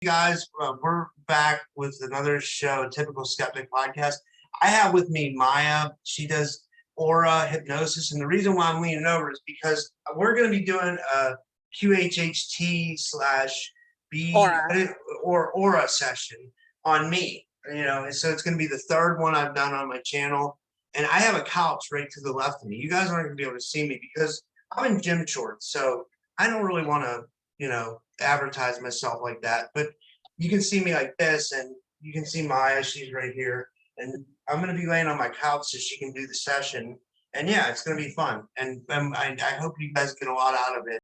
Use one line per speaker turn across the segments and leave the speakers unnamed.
guys. We're back with another show, Typical Skeptic Podcast. I have with me Maya. She does aura hypnosis, and the reason why I'm leaning over is because we're going to be doing a QHHT slash B or aura session on me. You know, and so it's going to be the third one I've done on my channel, and I have a couch right to the left of me. You guys aren't going to be able to see me because I'm in gym shorts, so I don't really want to, you know, advertise myself like that. But you can see me like this, and you can see Maya. She's right here, and I'm going to be laying on my couch so she can do the session. And yeah, it's going to be fun, and I hope you guys get a lot out of it.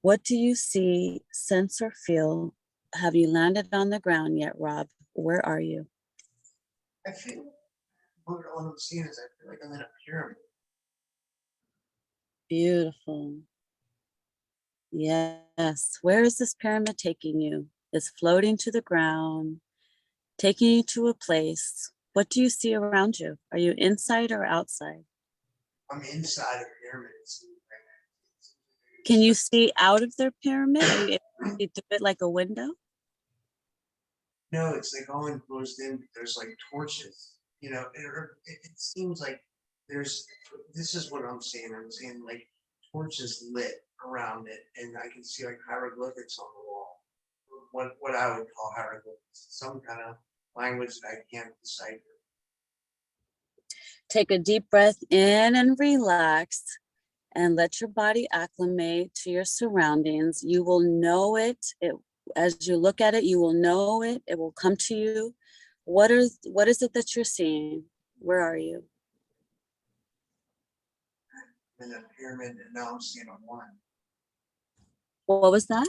What do you see, sense, or feel? Have you landed on the ground yet, Rob? Where are you?
I feel what I'm seeing is I feel like I'm in a pyramid.
Beautiful. Yes. Where is this pyramid taking you? It's floating to the ground, taking you to a place. What do you see around you? Are you inside or outside?
I'm inside a pyramid.
Can you see out of their pyramid? Are you able to see through it like a window?
No, it's like all enclosed in. There's like torches. You know, it seems like there's. This is what I'm seeing. I'm seeing like torches lit around it, and I can see like hieroglyphics on the wall. What I would call hieroglyphics, some kind of language that I can't decipher.
Take a deep breath in and relax, and let your body acclimate to your surroundings. You will know it. As you look at it, you will know it. It will come to you. What is it that you're seeing? Where are you?
I'm in a pyramid, and now I'm seeing a woman.
What was that?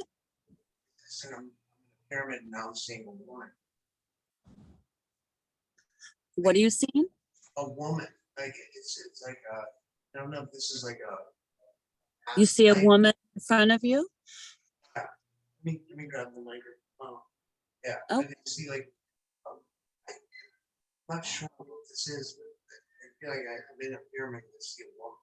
So I'm in a pyramid, and now I'm seeing a woman.
What are you seeing?
A woman. Like it's like I don't know if this is like a.
You see a woman in front of you?
Yeah. Let me grab the microphone. Oh, yeah.
Oh.
I can see like I'm not sure what this is, but I feel like I'm in a pyramid to see a woman.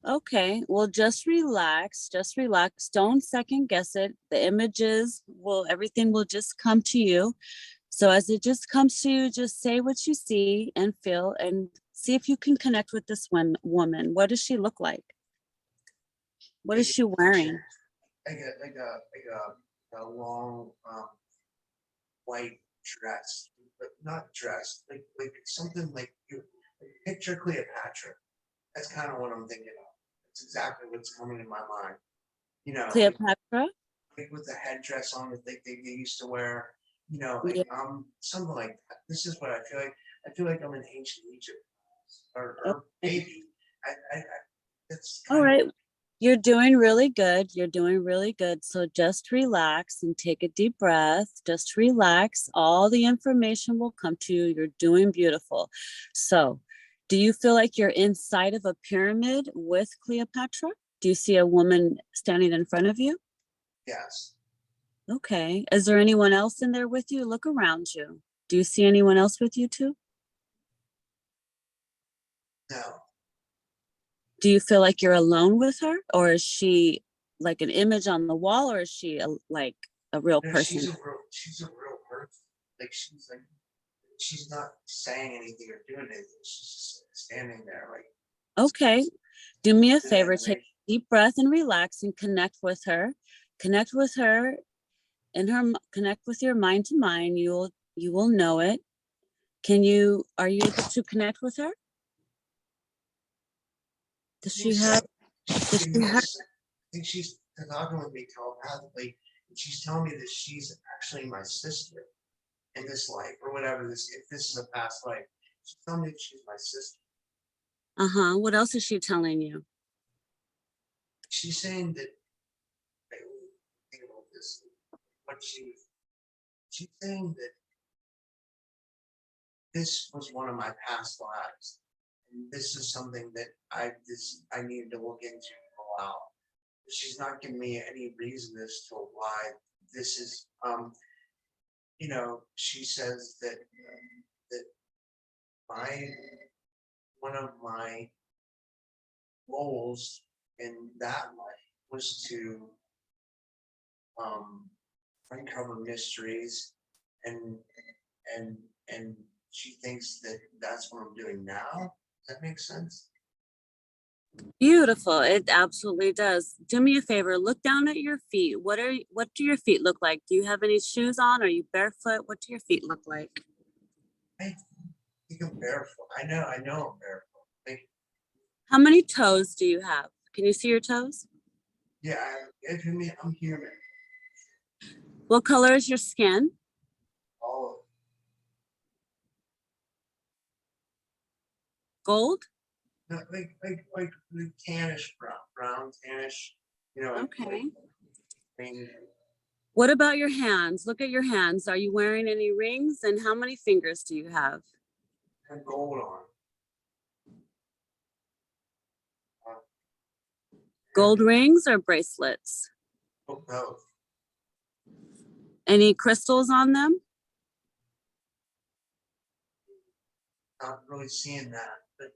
Okay, well, just relax. Just relax. Don't second guess it. The images everything will just come to you. So as it just comes to you, just say what you see and feel and see if you can connect with this woman. What does she look like? What is she wearing?
Like a long white dress, but not dress, like something like you picture Cleopatra. That's kind of what I'm thinking of. It's exactly what's coming in my mind. You know,
Cleopatra?
Like with the headdress on that they used to wear. You know, like,
Yeah.
Something like that. This is what I feel like. I feel like I'm in ancient Egypt, or maybe. That's
all right. You're doing really good. You're doing really good. So just relax and take a deep breath. Just relax. All the information will come to you. You're doing beautiful. So do you feel like you're inside of a pyramid with Cleopatra? Do you see a woman standing in front of you?
Yes.
Okay. Is there anyone else in there with you? Look around you. Do you see anyone else with you too?
No.
Do you feel like you're alone with her, or is she like an image on the wall, or is she like a real person?
She's a real person. Like she's not saying anything or doing anything. She's just standing there. Like,
okay, do me a favor, take a deep breath and relax and connect with her. Connect with her connect with your mind to mind. You will know it. Are you able to connect with her? Does she have?
I think she's talking with me telepathically, and she's telling me that she's actually my sister in this life, or whatever. If this is a past life, she's telling me that she's my sister.
What else is she telling you?
She's saying that. Think about this. She's saying that this was one of my past lives. This is something that I needed to look into for a while. She's not giving me any reason as to why this is. You know, she says that one of my roles in that life was to uncover mysteries, and and and she thinks that that's what I'm doing now. Does that make sense?
Beautiful. It absolutely does. Do me a favor, look down at your feet. What do your feet look like? Do you have any shoes on? Are you barefoot? What do your feet look like?
I think I'm barefoot. I know I'm barefoot. Like,
How many toes do you have? Can you see your toes?
yeah, I'm human.
What color is your skin?
All
Gold?
of like tannish brown tannish. You know,
Okay.
I mean,
What about your hands? Look at your hands. Are you wearing any rings? And how many fingers do you have?
have gold on.
Gold rings or bracelets?
Both.
Any crystals on them?
Not really seeing that, but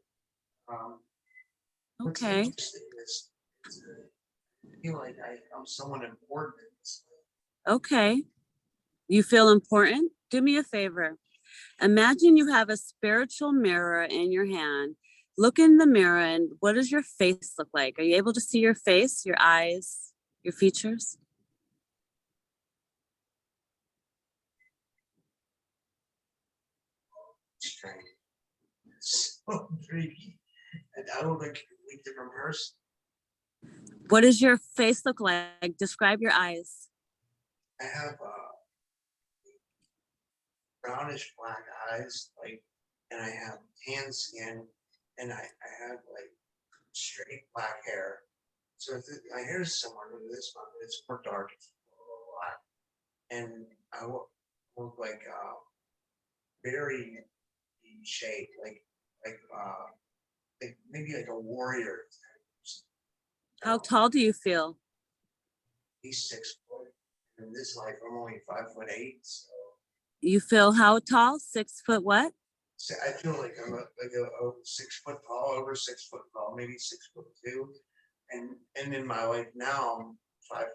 what's
Okay.
interesting is I feel like I'm someone important.
Okay. You feel important? Do me a favor. Imagine you have a spiritual mirror in your hand. Look in the mirror and what does your face look like? Are you able to see your face, your eyes, your features?
Strange. So creepy. And I look like a completely different person.
What does your face look like? Describe your eyes.
I have brownish black eyes, like, and I have tan skin, and I have like straight black hair. So my hair is similar to this one, but it's more dark, it's more black, and I look very shaped, like like maybe like a warrior.
How tall do you feel?
He's 6 foot. In this life, I'm only 5'8". So,
You feel how tall? 6 foot what?
so I feel like I'm a 6 foot tall, over 6 foot tall, maybe 6'2". And in my life now, I'm 5'8".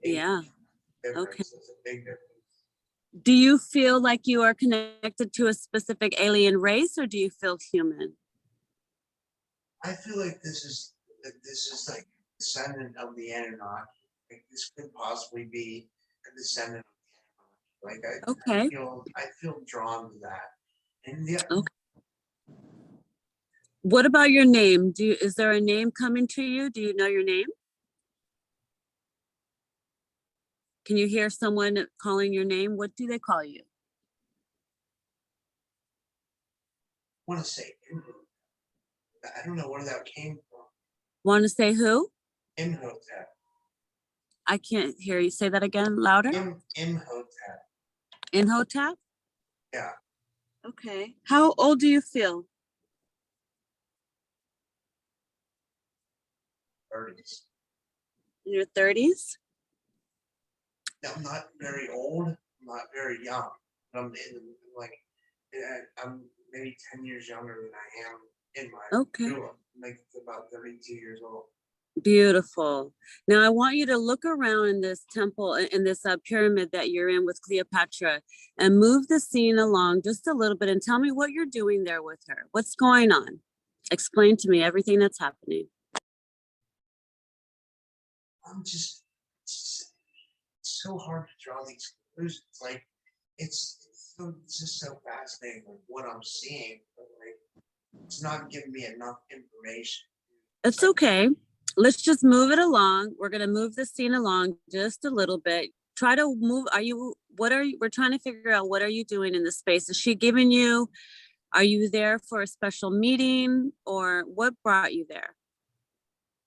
Yeah. Okay.
Difference. It's a big difference.
Do you feel like you are connected to a specific alien race or do you feel human?
I feel like this is like descendant of the Anunnaki. Like this could possibly be a descendant of the Anunnaki. Like
Okay.
I feel drawn to that. And the
Okay. What about your name? Is there a name coming to you? Do you know your name? Can you hear someone calling your name? What do they call you?
want to say I don't know where that came from.
Want to say who?
Imhotep.
I can't hear you. Say that again, louder.
Imhotep.
Imhotep?
Yeah.
Okay. How old do you feel?
30s.
In your 30s?
I'm not very old. I'm not very young. I'm like I'm maybe 10 years younger than I am in my
Okay.
real life. I'm like about 32 years old.
Beautiful. Now I want you to look around in this temple, in this pyramid that you're in with Cleopatra, and move the scene along just a little bit and tell me what you're doing there with her. What's going on? Explain to me everything that's happening.
I'm it's so hard to draw these conclusions. Like it's just so fascinating like what I'm seeing, but like it's not giving me enough information.
It's okay. Let's just move it along. We're going to move the scene along just a little bit. Try to move. We're trying to figure out what are you doing in the space? Is she giving you, are you there for a special meeting or what brought you there?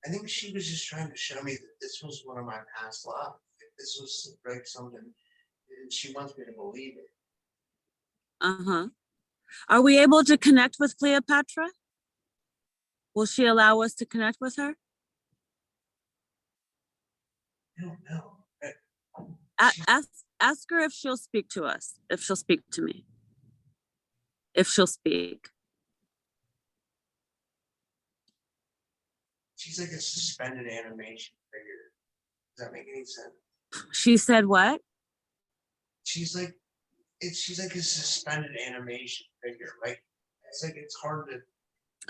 I think she was just trying to show me that this was one of my past lives. This was like something, and she wants me to believe it.
Uh-huh. Are we able to connect with Cleopatra? Will she allow us to connect with her?
I don't know.
Ask her if she'll speak to us, if she'll speak to me, if she'll speak.
She's like a suspended animation. figure. Does that make any sense?
She said what?
She's like she's like a suspended animation figure. Like it's like it's hard to.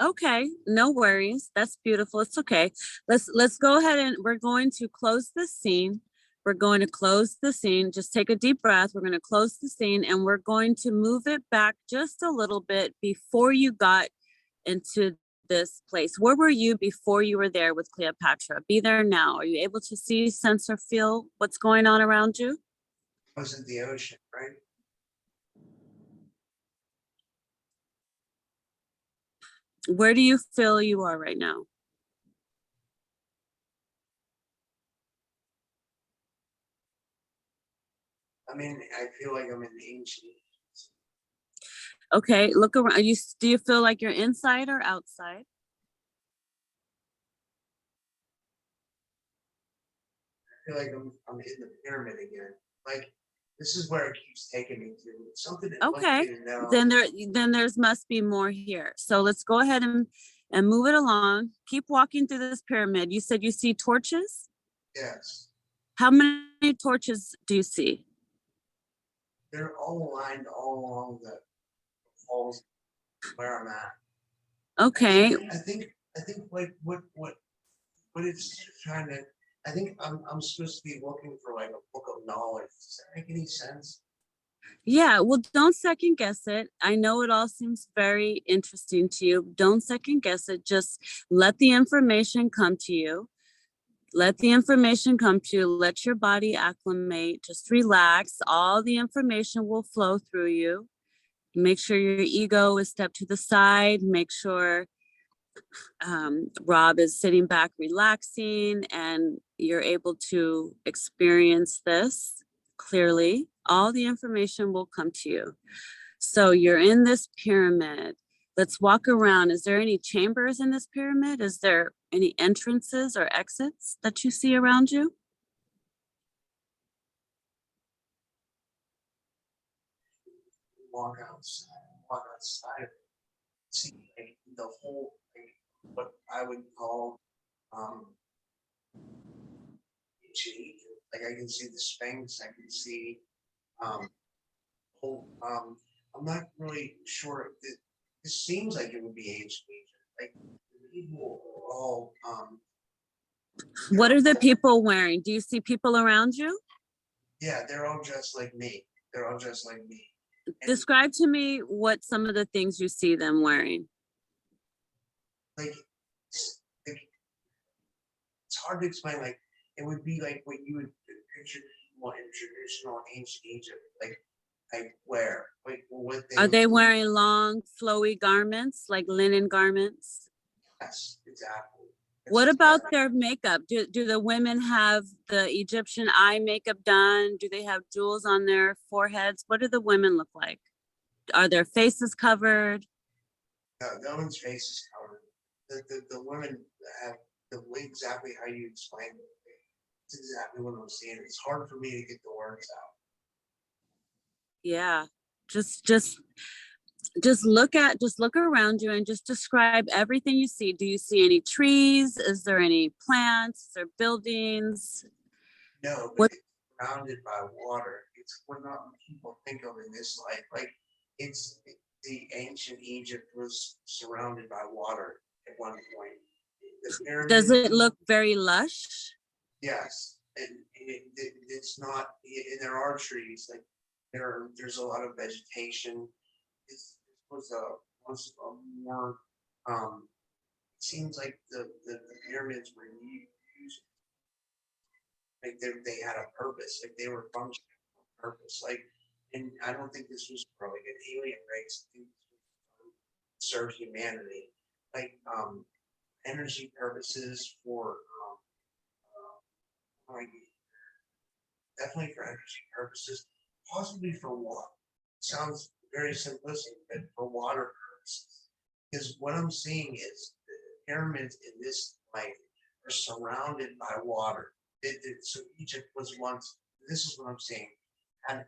Okay, no worries. That's beautiful. It's okay. Let's go ahead and we're going to close the scene. We're going to close the scene. Just take a deep breath. We're going to close the scene and we're going to move it back just a little bit before you got into this place. Where were you before you were there with Cleopatra? Be there now. Are you able to see, sense, or feel what's going on around you?
I was in the ocean, right?
Where do you feel you are right now?
I mean, I feel like I'm in the ancient.
Okay, look around. Do you feel like you're inside or outside?
I feel like I'm in the pyramid again. Like this is where it keeps taking me to. It's something that I want
Okay,
you to know.
then there's must be more here. So let's go ahead and move it along. Keep walking through this pyramid. You said you see torches?
Yes.
How many torches do you see?
They're all aligned all along the walls where I'm at.
Okay.
I think like what it's trying to. I think I'm supposed to be looking for like a book of knowledge. Does that make any sense?
Yeah, well, don't second guess it. I know it all seems very interesting to you. Don't second guess it. Just let the information come to you. Let the information come to you. Let your body acclimate. Just relax. All the information will flow through you. Make sure your ego is stepped to the side. Make sure Rob is sitting back, relaxing, and you're able to experience this clearly. All the information will come to you. So you're in this pyramid. Let's walk around. Is there any chambers in this pyramid? Is there any entrances or exits that you see around you?
Walk outside. Walk outside. See like, the whole like, what I would call um ancient Egypt. Like I can see the Sphinx. I can see um whole I'm not really sure if this seems like it would be ancient Egypt. Like the people are all
What are the people wearing? Do you see people around you?
yeah, they're all dressed like me. They're all dressed like me. And
Describe to me what some of the things you see them wearing.
like like it's hard to explain. Like it would be like what you would picture people in traditional ancient Egypt, like wear, like what they
Are
would.
they wearing long, flowy garments, like linen garments?
Yes, exactly.
What
It's
about their makeup? Do the women have the Egyptian eye makeup done? Do they have jewels on their foreheads? What do the women look like? Are their faces covered?
no one's face is covered. The women have the way exactly how you explain it. It's exactly what I'm seeing. It's hard for me to get the words out.
Yeah. Just look around you and just describe everything you see. Do you see any trees? Is there any plants? Is there buildings?
No, but
What
it's surrounded by water. It's what not people think of in this life. Like it's the ancient Egypt was surrounded by water at one point. The
does
pyramid,
it look very lush?
yes, and it's not. And there are trees. Like there's a lot of vegetation. This was a once a more. It seems like the pyramids were used like they had a purpose, like they were functioning for a purpose. Like, and I don't think this was for like an alien race. I think this was to serve humanity, like energy purposes for like definitely for energy purposes, possibly for water. Sounds very simplistic, but for water purposes. Because what I'm seeing is the pyramids in this life are surrounded by water. So Egypt was once. This is what I'm saying. Had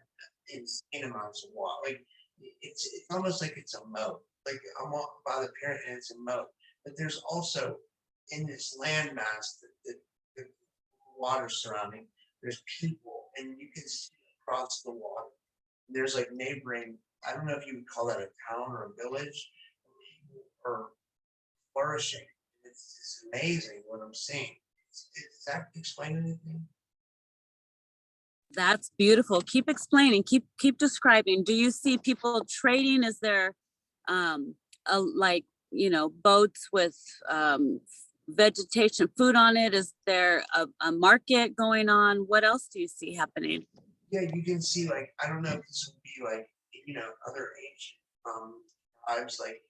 insane amounts of water. Like it's almost like it's a moat. Like I'm walking by the pyramid and it's a moat. But there's also in this landmass the water surrounding. There's people, and you can see across the water. There's like neighboring. I don't know if you would call that a town or a village. People are flourishing. It's amazing what I'm seeing. Does that explain anything?
That's beautiful. Keep explaining. Keep describing. Do you see people trading? Is there like, boats with vegetation, food on it? Is there a market going on? What else do you see happening?
Yeah, you can see like I don't know if this would be like other ancient tribes like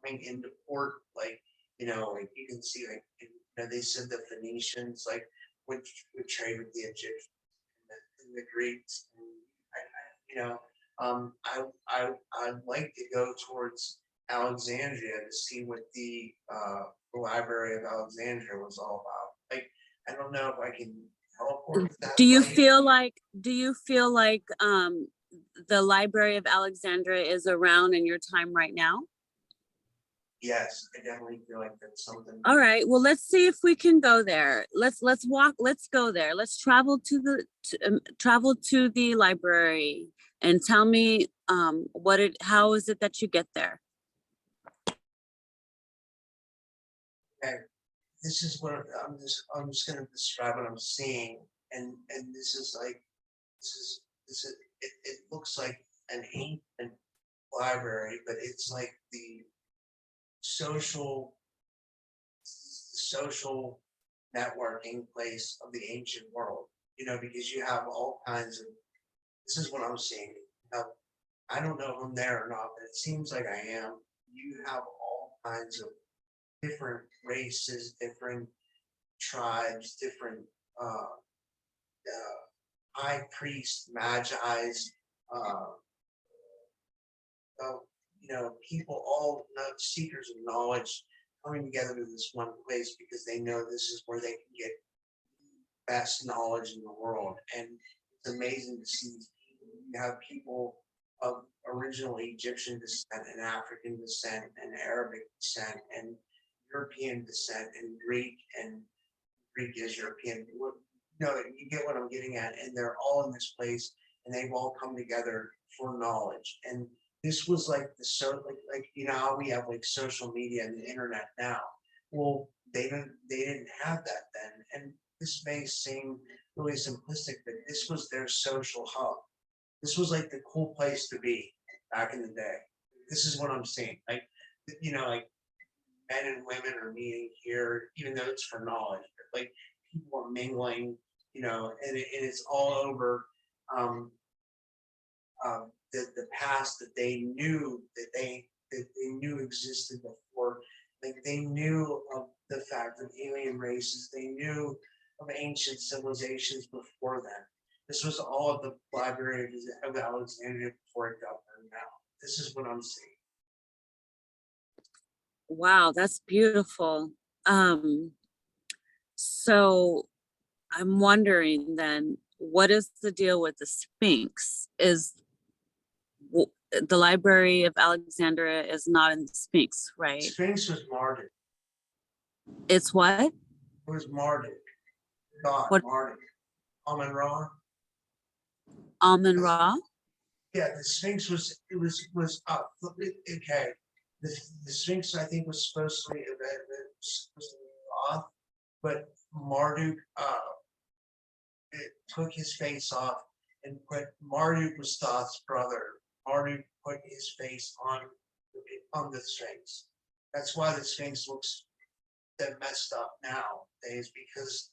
coming into port, like like you can see like they said the Phoenicians like would trade with the Egyptians and the Greeks. And I'd like to go towards Alexandria to see what the Library of Alexandria was all about. Like I don't know if I can teleport to that
Do you
place.
feel like the Library of Alexandria is around in your time right now?
Yes, I definitely feel like that's something.
All right. Well, let's see if we can go there. Let's walk. Let's go there. Let's travel to the library and tell me how is it that you get there?
Okay, this is what I'm just gonna describe what I'm seeing, and this is like it looks like an ancient library, but it's like the social networking place of the ancient world, because you have all kinds of, this is what I'm seeing. Now, I don't know if I'm there or not, but it seems like I am. You have all kinds of different races, different tribes, different high priests, magi's, uh, people, all seekers of knowledge coming together to this one place because they know this is where they can get best knowledge in the world. And it's amazing to see these people. You have people of original Egyptian descent and African descent and Arabic descent and European descent and Greek is European. You get what I'm getting at, and they're all in this place, and they've all come together for knowledge. And this was like how we have like social media and the internet now. Well, they didn't have that then, and this may seem really simplistic, but this was their social hub. This was like the cool place to be back in the day. This is what I'm seeing. Like like men and women are meeting here, even though it's for knowledge. But like people are mingling, and it's all over the past that they knew existed before. Like they knew of the fact of alien races. They knew of ancient civilizations before then. This was all of the Library of Alexandria before it got burned down. This is what I'm seeing.
Wow, that's beautiful. So I'm wondering then, what is the deal with the Sphinx? Is the Library of Alexandria is not in the Sphinx, right?
Sphinx was Marduk.
It's what?
It was Marduk. God,
What?
Marduk. Amun Ra.
Amun Ra?
Yeah, the Sphinx was okay. The Sphinx I think was supposed to be Thoth, but Marduk it took his face off and put Marduk was Thoth's brother. Marduk put his face on the Sphinx. That's why the Sphinx looks that messed up nowadays, because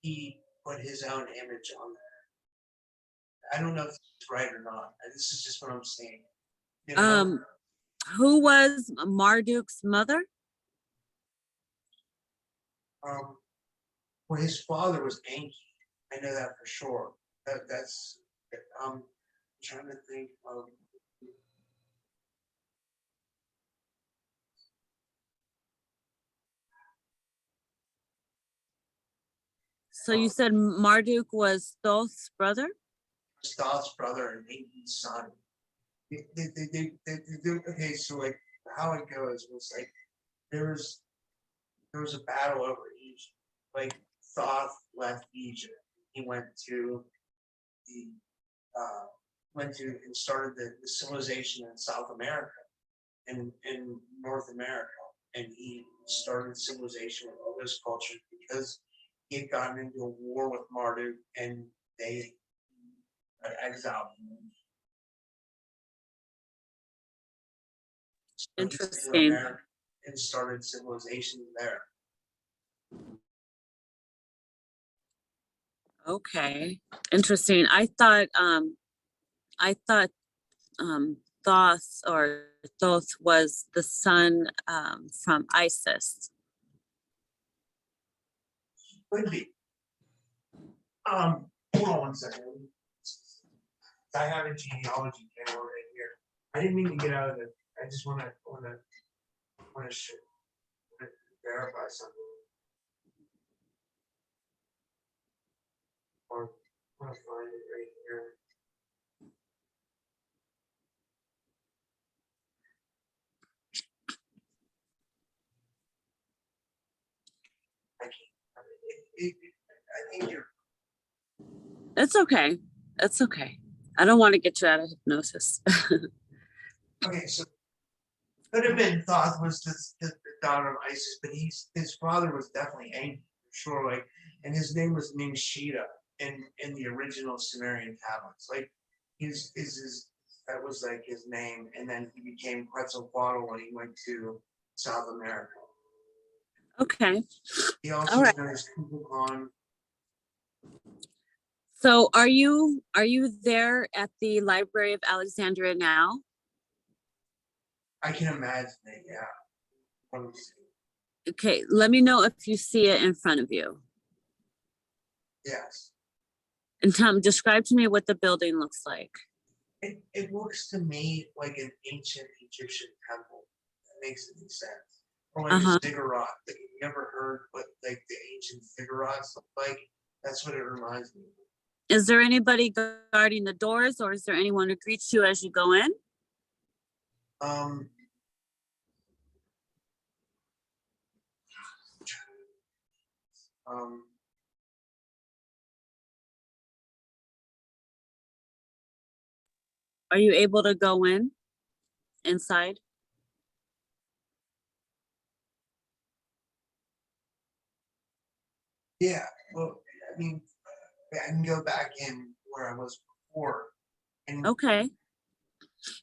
he put his own image on there. I don't know if it's right or not. This is just what I'm seeing.
Who was Marduk's mother?
Well, his father was Enki. I know that for sure. That's I'm trying to think of.
So you said Marduk was Thoth's brother?
Thoth's brother and Enki's son. Okay, so like how it goes was like there was a battle over Egypt. Like Thoth left Egypt. He the went to and started the civilization in South America and in North America. And he started civilization with all those cultures because he had gotten into a war with Marduk and they exiled him. So he came to
Interesting.
America and started civilization there.
Okay. Interesting. I thought Thoth was the son from Isis.
Could be. Hold on one second. I have a genealogy channel right here. I didn't mean to get out of it. I just want to verify something. Or want to find it right here. I can't. I think you're
It's okay. It's okay. I don't want to get you out of hypnosis.
okay. So could have been Thoth was the daughter of Isis, but his father was definitely angry for sure. Like, and his name was named Shida in the original Sumerian tablets. Like, his that was like his name, and then he became Quetzalcoatl when he went to South America.
Okay.
He also
All right.
known as Kukulkan.
So are you there at the Library of Alexandria now?
I can imagine it, yeah. Let me see.
Okay, let me know if you see it in front of you.
Yes.
And Tom, describe to me what the building looks like.
It looks to me like an ancient Egyptian temple. That makes any sense. Or like a ziggurat. Like, you ever heard what like the ancient ziggurats look like? That's what it reminds me of.
Is there anybody guarding the doors, or is there anyone who greets you as you go in?
Um, um,
Are you able to go in inside?
yeah, well, I mean, I can go back in where I was before. And
Okay.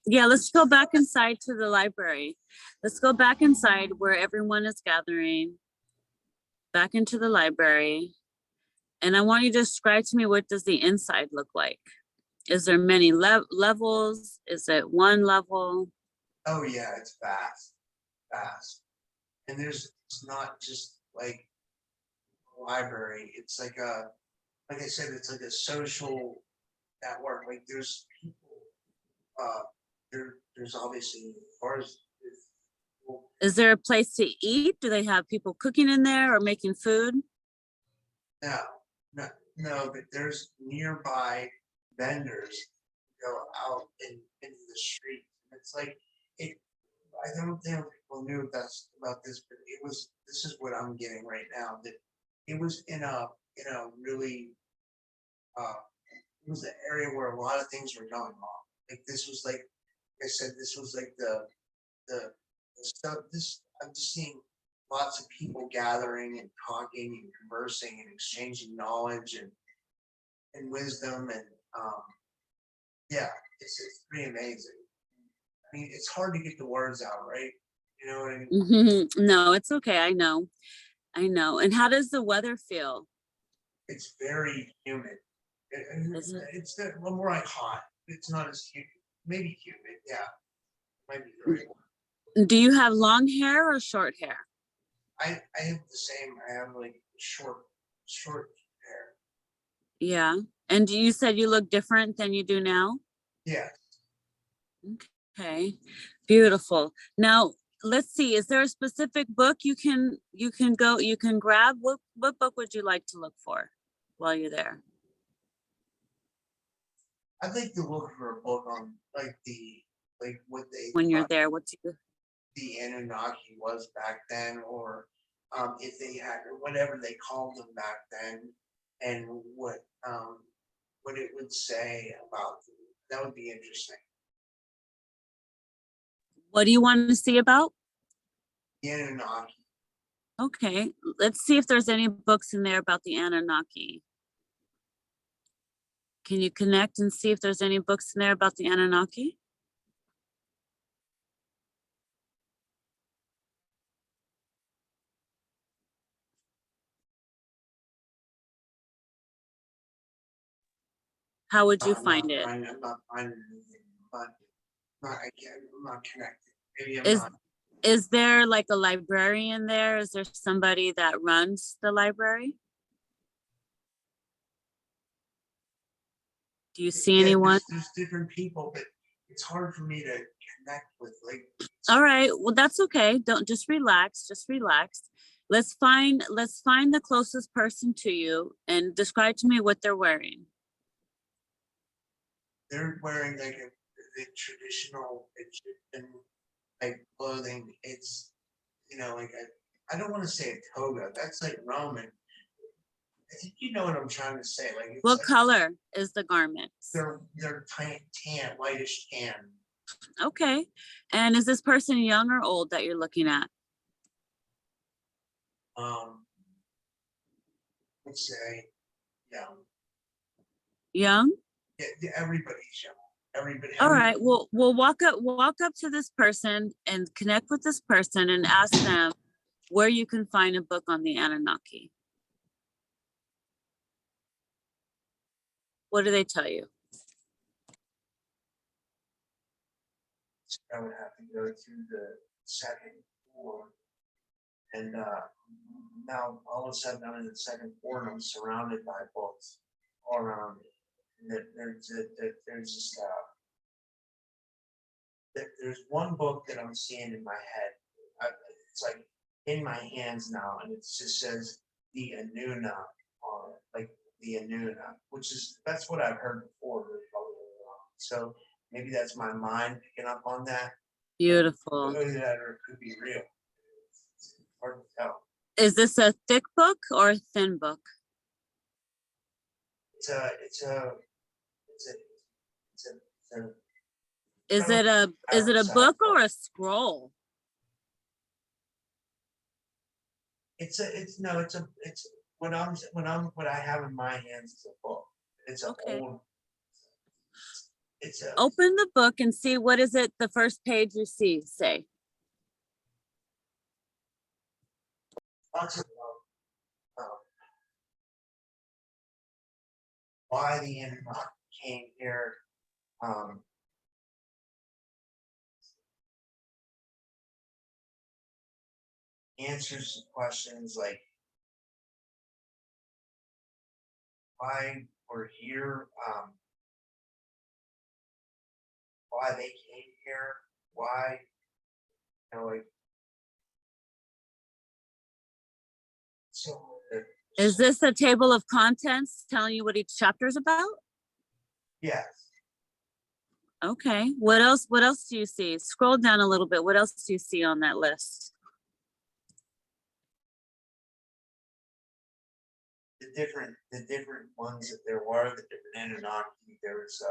Yeah, let's go back inside to the library. Let's go back inside where everyone is gathering. Back into the library. And I want you to describe to me, what does the inside look like? Is there many levels? Is it one level?
oh yeah, it's vast. And it's not just like a library, it's like like I said, it's like a social network. Like there's people there's obviously bars.
Is there a place to eat? Do they have people cooking in there or making food?
No, no, no, but there's nearby vendors go out into the street. It's like it. I don't think people knew about this, but this is what I'm getting right now. That it was in a really it was an area where a lot of things were going on. Like this was like I said, this was like the stuff. This I'm just seeing lots of people gathering and talking and conversing and exchanging knowledge and wisdom and yeah, it's pretty amazing. I mean, it's hard to get the words out, right? You know what I mean?
No, it's okay. I know. And how does the weather feel?
It's very humid. It's a little more like hot. It's not as humid. Maybe humid. Yeah, might be very warm.
Do you have long hair or short hair?
I have the same. I have like short hair.
Yeah. And you said you look different than you do now?
Yes.
Okay. Beautiful. Now, let's see. Is there a specific book you can grab? What book would you like to look for while you're there?
I'd like to look for a book on what they
When you're
thought
there,
the Anunnaki was back then, or if they had, or whatever they called them back then, and what it would say about them. That would be interesting.
What do you want to see about?
The Anunnaki.
Okay, let's see if there's any books in there about the Anunnaki. Can you connect and see if there's any books in there about the Anunnaki? How would you find it?
I'm not finding anything, but I'm not connected. Maybe I'm
Is
not.
is there like a librarian there? Is there somebody that runs the library? Do you see
Yeah,
anyone?
there's different people, but it's hard for me to connect with. Like,
All right, well, that's okay. Don't, just relax, just relax. Let's find the closest person to you and describe to me what they're wearing.
they're wearing like the traditional Egyptian like clothing. It's like I don't want to say a toga. That's like Roman. I think you know what I'm trying to say. Like it's
What
like
color is the garments?
they're tan, whitish tan.
Okay. And is this person young or old that you're looking at?
Let's say, yeah,
Young?
yeah, everybody's young. Everybody.
All right. Well, we'll walk up to this person and connect with this person and ask them where you can find a book on the Anunnaki. What do they tell you?
I would have to go through the second floor, and now all of a sudden I'm in the second floor and I'm surrounded by books all around me. And there's just there's one book that I'm seeing in my head. It's like in my hands now, and it just says the Anuna on it, like the Anuna, that's what I've heard before. So maybe that's my mind picking up on that.
Beautiful.
Or it could be real. It's hard to tell.
Is this a thick book or a thin book?
It's a it's a it's a it's a, it's a
Is it a book or a scroll?
it's what I have in my hands is a book. It's an
Okay.
old. It's a
Open the book and see what is it the first page you see say.
talks about why the Anunnaki came here. Answers to questions like why we're here, why they came here, why, like, so.
Is this a table of contents telling you what each chapter is about?
Yes.
Okay. What else do you see? Scroll down a little bit. What else do you see on that list?
The different ones that there were, the different Anunnaki. There was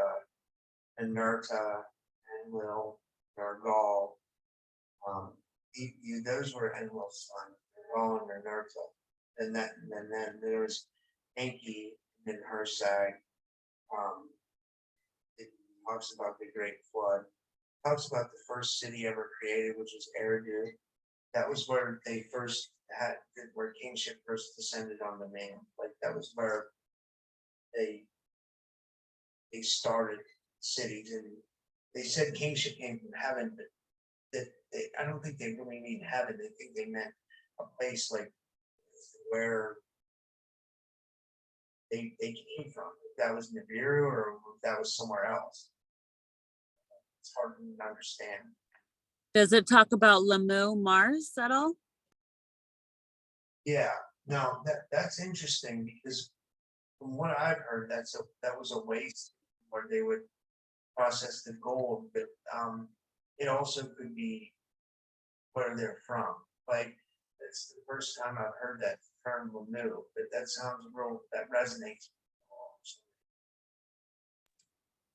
Anurta, Enlil, Nargal. Those were Enlil's son, Nargal and Anurta. And then there was Enki and Hersag. It talks about the Great Flood. It talks about the first city ever created, which was Eridu. That was where they first where kingship first descended on the man. Like that was where they started cities, and they said kingship came from heaven, but I don't think they really mean heaven. They think they meant a place like where they came from. If that was Nibiru or if that was somewhere else. It's hard to understand.
Does it talk about Lamu, Mars at all?
Yeah, no, that's interesting because from what I've heard, that was a waste where they would process the gold, but it also could be where they're from. Like It's the first time I've heard that term new, but that sounds real, that resonates.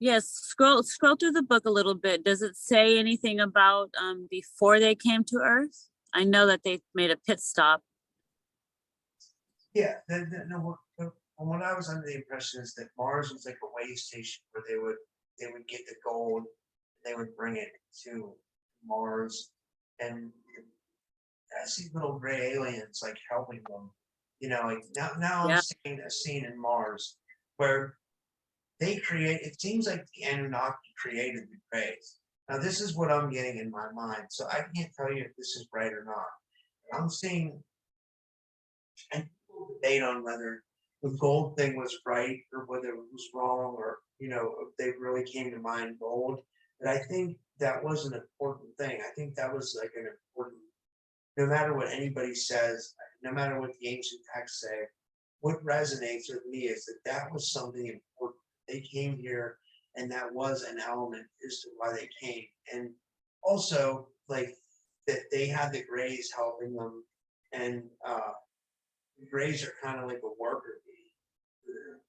Yes, scroll through the book a little bit. Does it say anything about before they came to Earth? I know that they made a pit stop.
Yeah, no, what I was under the impression is that Mars was like a way station where they would get the gold, they would bring it to Mars, and I see little gray aliens like helping them. You know, like now I'm
Yeah.
seeing a scene in Mars where they create. It seems like the Anunnaki created the grays. Now this is what I'm getting in my mind, so I can't tell you if this is right or not. I'm seeing, and people debate on whether the gold thing was right or whether it was wrong, or if they really came to mind gold. But I think that was an important thing. I think that was like an important, no matter what anybody says, no matter what the ancient texts say, what resonates with me is that that was something important. They came here, and that was an element as to why they came. And also, like, that they had the Greys helping them, and the Greys are kind of like a worker bee.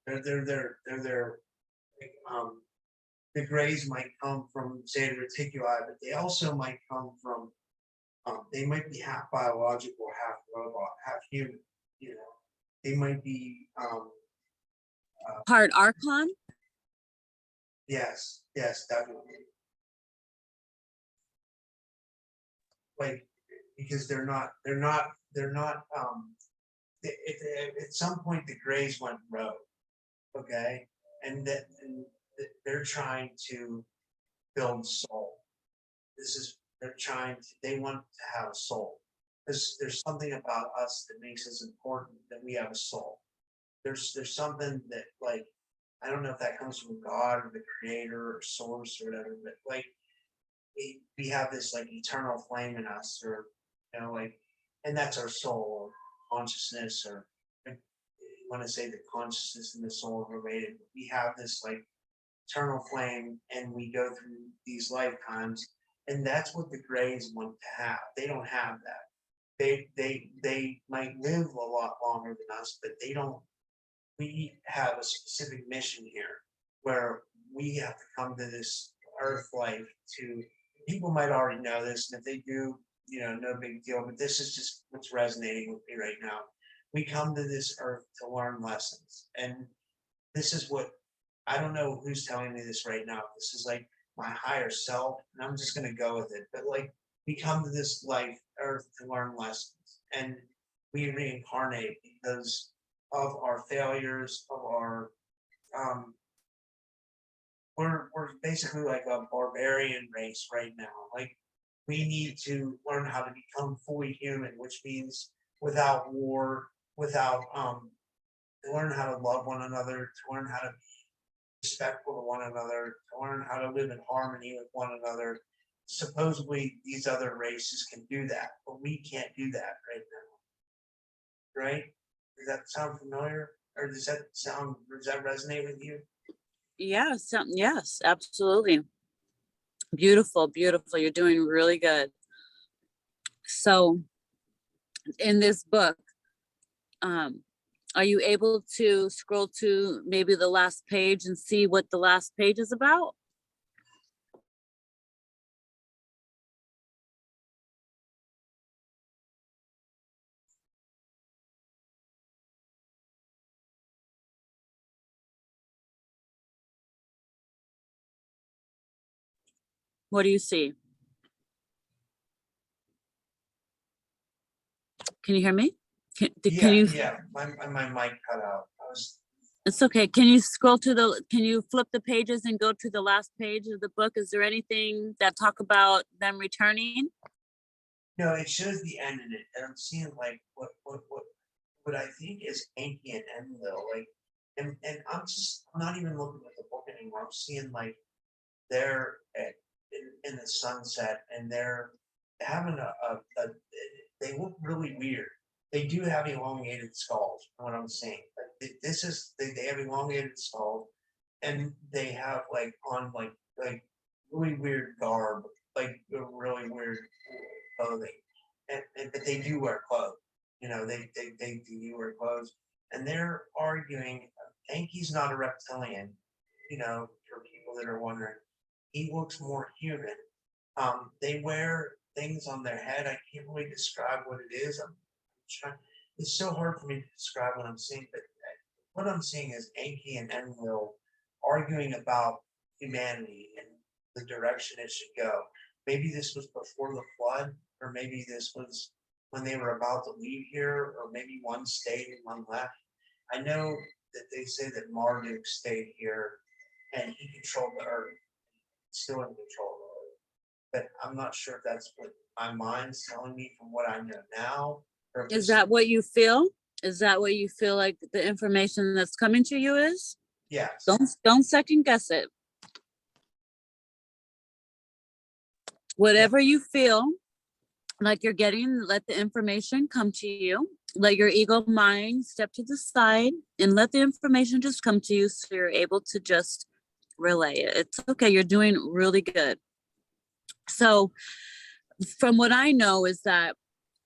They're like, the Greys might come from Zeta Reticuli, but they also might come from they might be half biological, half robot, half human. You know, they might be
Part Archon?
yes, yes, definitely. Like, because they're not at some point the Greys went rogue, okay, and they're trying to build soul. This is they're trying to, they want to have a soul. There's something about us that makes us important, that we have a soul. There's something that, like, I don't know if that comes from God or the creator or source or whatever, but like we have this like eternal flame in us, or like, and that's our soul or consciousness, or like, you want to say the consciousness and the soul are related. We have this like eternal flame, and we go through these lifetimes, and that's what the Greys want to have. They don't have that. They might live a lot longer than us, but they don't. We have a specific mission here where we have to come to this earth life to, people might already know this, and if they do, no big deal, but this is just what's resonating with me right now. We come to this earth to learn lessons, and this is what, I don't know who's telling me this right now. This is like my higher self, and I'm just gonna go with it. But like, we come to this life, earth, to learn lessons, and we reincarnate because of our failures, of our um, we're basically like a barbarian race right now. Like, we need to learn how to become fully human, which means without war, without to learn how to love one another, to learn how to respectful to one another, to learn how to live in harmony with one another. Supposedly, these other races can do that, but we can't do that right now, right? Does that sound familiar, or does that resonate with you?
Yeah, yes, absolutely. Beautiful, beautiful. You're doing really good. So in this book, um, are you able to scroll to maybe the last page and see what the last page is about? What do you see? Can you hear me? Can
Yeah,
you,
yeah. My mic cut out.
it's okay. Can you scroll to can you flip the pages and go to the last page of the book? Is there anything that talk about them returning?
No, it shows the end in it, and I'm seeing like what I think is Anki and Enlil, like, and I'm not even looking at the book anymore. I'm seeing like they're in the sunset, and they're having a they look really weird. They do have elongated skulls, from what I'm saying. Like, this is they have elongated skulls, and they have like on like really weird garb, like really weird clothing. but they do wear clothes. You know, they do wear clothes, and they're arguing. Enki's not a reptilian. You know, for people that are wondering, he looks more human. They wear things on their head. I can't really describe what it is. I'm trying. It's so hard for me to describe what I'm seeing, but what I'm seeing is Enki and Enlil arguing about humanity and the direction it should go. Maybe this was before the flood, or maybe this was when they were about to leave here, or maybe one stayed and one left. I know that they say that Marduk stayed here and he controlled the earth, still in control of the earth. But I'm not sure if that's what my mind's telling me from what I know now, or if
Is that what you feel? Is that what you feel like the information that's coming to you is?
yes.
Don't second guess it. Whatever you feel like you're getting, let the information come to you. Let your ego mind step to the side and let the information just come to you so you're able to just relay it. It's okay. You're doing really good. So from what I know is that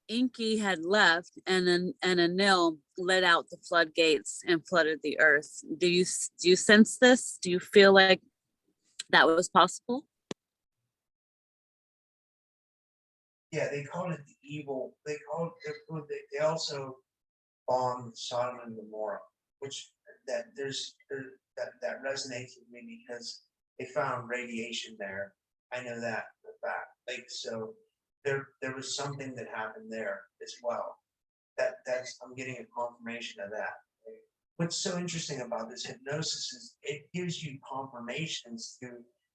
Inky had left and then Anil let out the floodgates and flooded the earth. Do you sense this? Do you feel like that was possible?
Yeah, they called it the evil. They called it. They also bombed Sodom and Gomorrah, which that resonates with me because they found radiation there. I know that for a fact. Like so, there was something that happened there as well. That's I'm getting a confirmation of that. What's so interesting about this hypnosis is it gives you confirmations to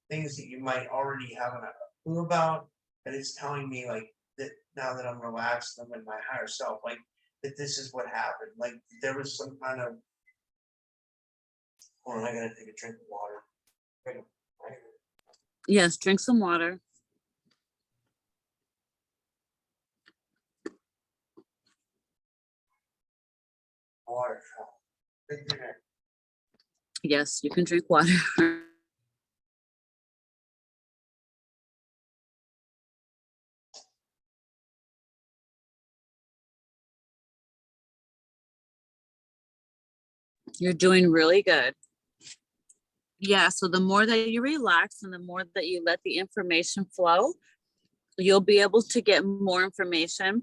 things that you might already have a clue about, but it's telling me like that now that I'm relaxed, I'm in my higher self, like that this is what happened. Like there was some kind of hold on, I gotta take a drink of water. Wait,
Yes, drink some water.
water.
Yes, you can drink water. You're doing really good. Yeah, so the more that you relax and the more that you let the information flow, you'll be able to get more information.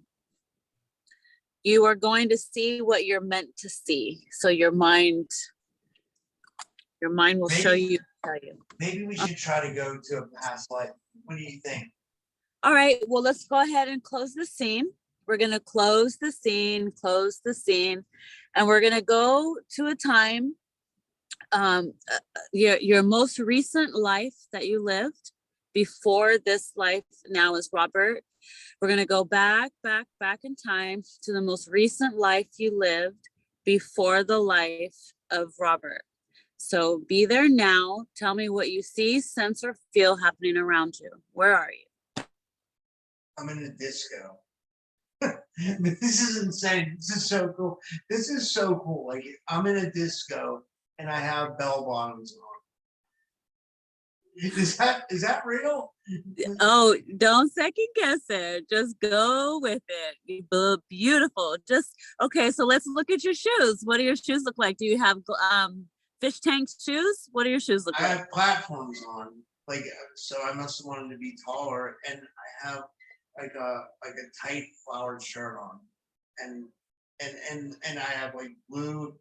You are going to see what you're meant to see. So your mind will show you, tell you.
Maybe we should try to go to a past life. What do you think?
All right, well, let's go ahead and close the scene. We're going to close the scene, and we're going to go to a time, your most recent life that you lived before this life now is Robert. We're going to go back in time to the most recent life you lived before the life of Robert. So be there now. Tell me what you see, sense, or feel happening around you. Where are you?
I'm in the disco. This is insane. This is so cool. This is so cool. Like I'm in a disco and I have bell bottoms on. Is that real?
Oh, don't second guess it. Just go with it. Beautiful. Just okay. So let's look at your shoes. What do your shoes look like? Do you have fish tank shoes? What do your shoes look
I
like?
have platforms on. Like so, I must have wanted to be taller, and I have like a tight flowered shirt on, and and I have like blue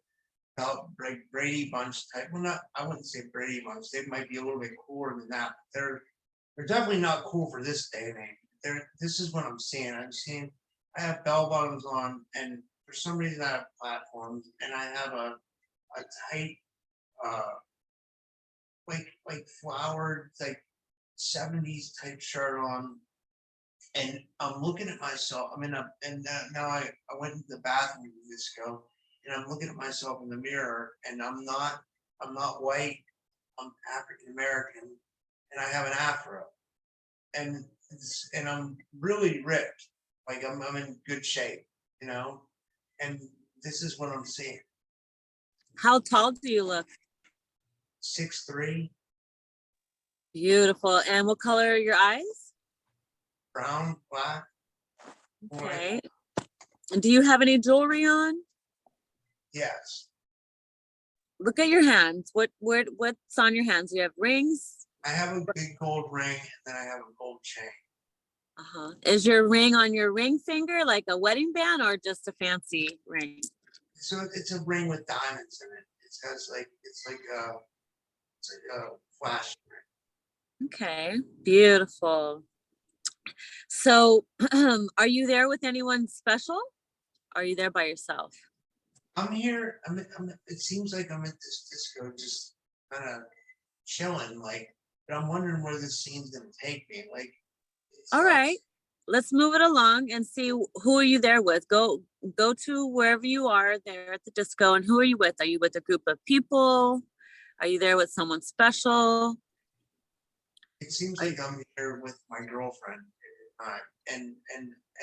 Brady Bunch type. Well, not I wouldn't say Brady Bunch. They might be a little bit cooler than that. They're definitely not cool for this day and age. This is what I'm seeing. I have bell bottoms on, and for some reason I have platforms, and I have a tight uh like flowered like 70s type shirt on, and I'm looking at myself. I'm in a and now I went into the bathroom with disco, and I'm looking at myself in the mirror, and I'm not white. I'm African American, and I have an afro, and and I'm really ripped. Like I'm in good shape, you know. And this is what I'm seeing.
How tall do you look?
6'3",
Beautiful. And what color are your eyes?
brown, black.
Okay. And do you have any jewelry on?
Yes.
Look at your hands. What's on your hands? You have rings?
I have a big gold ring and then I have a gold chain.
Uh-huh. Is your ring on your ring finger like a wedding band or just a fancy ring?
So it's a ring with diamonds in it. It has like it's like a flash ring.
Okay, beautiful. So, are you there with anyone special? Are you there by yourself?
I'm here. It seems like I'm at this disco, just kind of chilling. Like, but I'm wondering where this scene's gonna take me. Like,
All right, let's move it along and see who are you there with. Go to wherever you are there at the disco, and who are you with? Are you with a group of people? Are you there with someone special?
it seems like I'm here with my girlfriend at the time,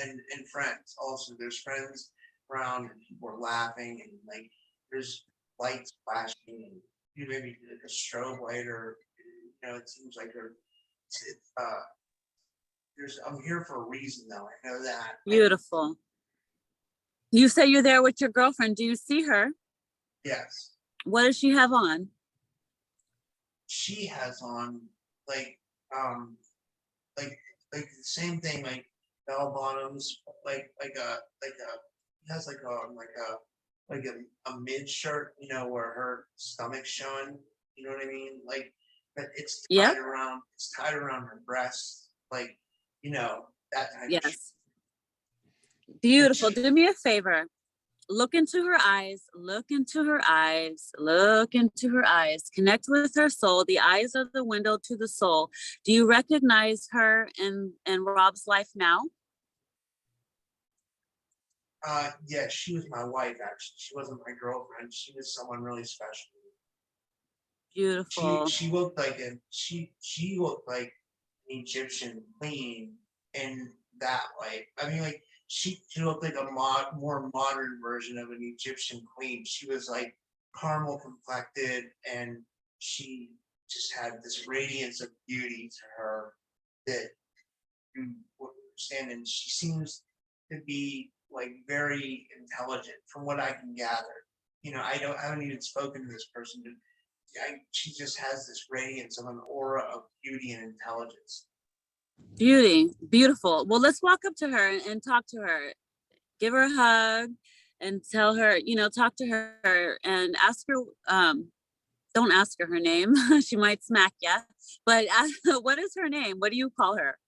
and friends. Also, there's friends around, and people are laughing, and like there's lights flashing, and maybe like a strobe light, or it seems like there's. I'm here for a reason, though. I know that.
Beautiful. You say you're there with your girlfriend. Do you see her?
Yes.
What does she have on?
She has on like um like the same thing, like bell bottoms, it has like a mid shirt, where her stomach's showing, you know what I mean? Like, but it's
Yep.
tied around her breast, like, that type of shit.
Yes. Beautiful. Do me a favor. Look into her eyes, look into her eyes, look into her eyes, connect with her soul. The eyes are the window to the soul. Do you recognize her in Rob's life now?
Yeah, she was my wife, actually. She wasn't my girlfriend. She was someone really special.
Beautiful.
She looked like an Egyptian queen in that way. I mean, like she looked like a more modern version of an Egyptian queen. She was like caramel complected, and she just had this radiance of beauty to her that you would understand. And she seems to be like very intelligent, from what I can gather. I haven't even spoken to this person, but she just has this radiance of an aura of beauty and intelligence.
Beauty. Beautiful. Well, let's walk up to her and talk to her. Give her a hug and tell her, talk to her and ask her, don't ask her name. She might smack you. But what is her name? What do you call her?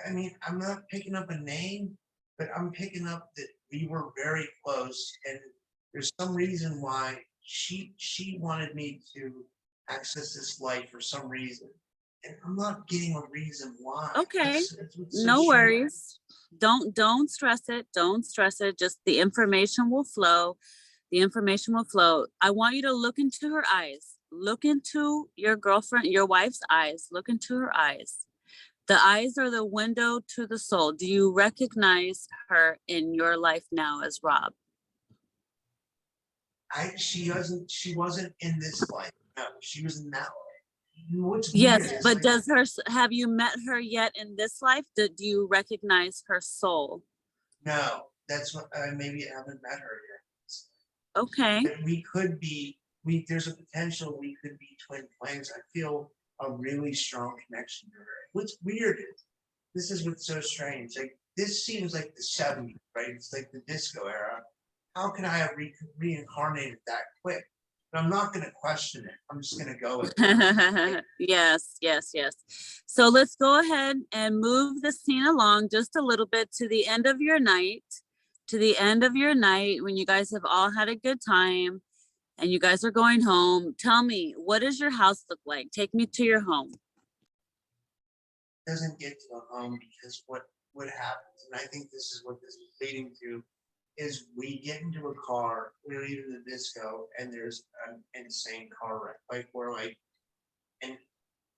I mean, I'm not picking up a name, but I'm picking up that we were very close, and there's some reason why she wanted me to access this light for some reason, and I'm not getting a reason why.
Okay,
that's so
no
strange.
worries. Don't stress it. Don't stress it. Just the information will flow. The information will flow. I want you to look into her eyes. Look into your girlfriend, your wife's eyes. Look into her eyes. The eyes are the window to the soul. Do you recognize her in your life now as Rob?
She wasn't in this life. No, she was in that life. What's
Yes,
weird is,
but
like,
have you met her yet in this life? Do you recognize her soul?
no, that's what maybe I haven't met her yet.
Okay.
But there's a potential we could be twin flames. I feel a really strong connection to her. What's weird is, this is what's so strange. Like, this seems like the 70s, right? It's like the disco era. How can I have reincarnated that quick? But I'm not going to question it. I'm just going to go with it.
Yes, yes, yes. So let's go ahead and move the scene along just a little bit to the end of your night, when you guys have all had a good time and you guys are going home. Tell me, what does your house look like? Take me to your home.
Doesn't get to a home, because what happens, and I think this is what this is leading to, is we get into a car, we leave the disco, and there's an insane car wreck. Like, we're like, and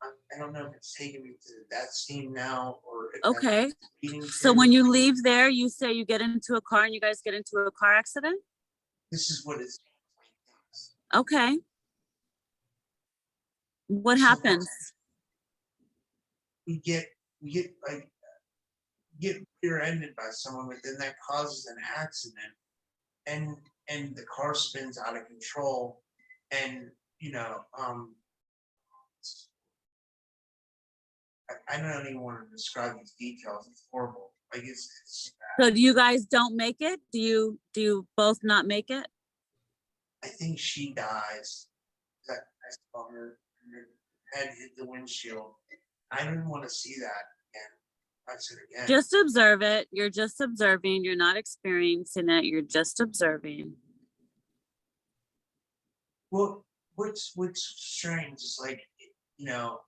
I don't know if it's taking me to that scene now, or if
Okay.
that's leading
So
to,
when you leave there, you say you get into a car and you guys get into a car accident?
this is what it's.
Okay. What
So
happens?
we get like get rear-ended by someone, but then that causes an accident, and the car spins out of control, and I don't even want to describe these details. It's horrible. Like it's
So do you guys don't make it? Do you both not make it?
I think she dies. That I saw her head hit the windshield. I didn't want to see that again. I said again.
Just observe it. You're just observing. You're not experiencing it. You're just observing.
Well, what's strange is like,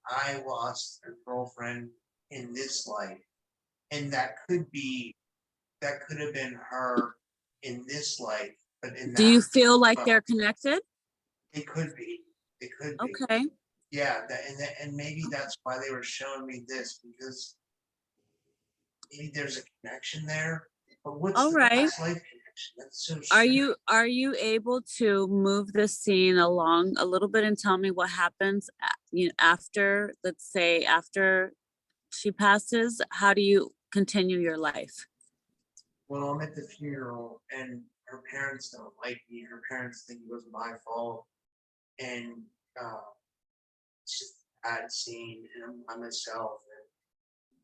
I lost a girlfriend in this life, and that could have been her in this life, but in
Do you
that,
feel like they're connected?
it could be. It could be.
Okay.
Yeah, and maybe that's why they were showing me this, because maybe there's a connection there. But what's
All
the
right.
past life connection? That's so
Are
strange.
you able to move the scene along a little bit and tell me what happens after, let's say after she passes? How do you continue your life?
Well, I'm at the funeral, and her parents don't like me. Her parents think it was my fault, and uh, it's just a bad scene, and I'm by myself.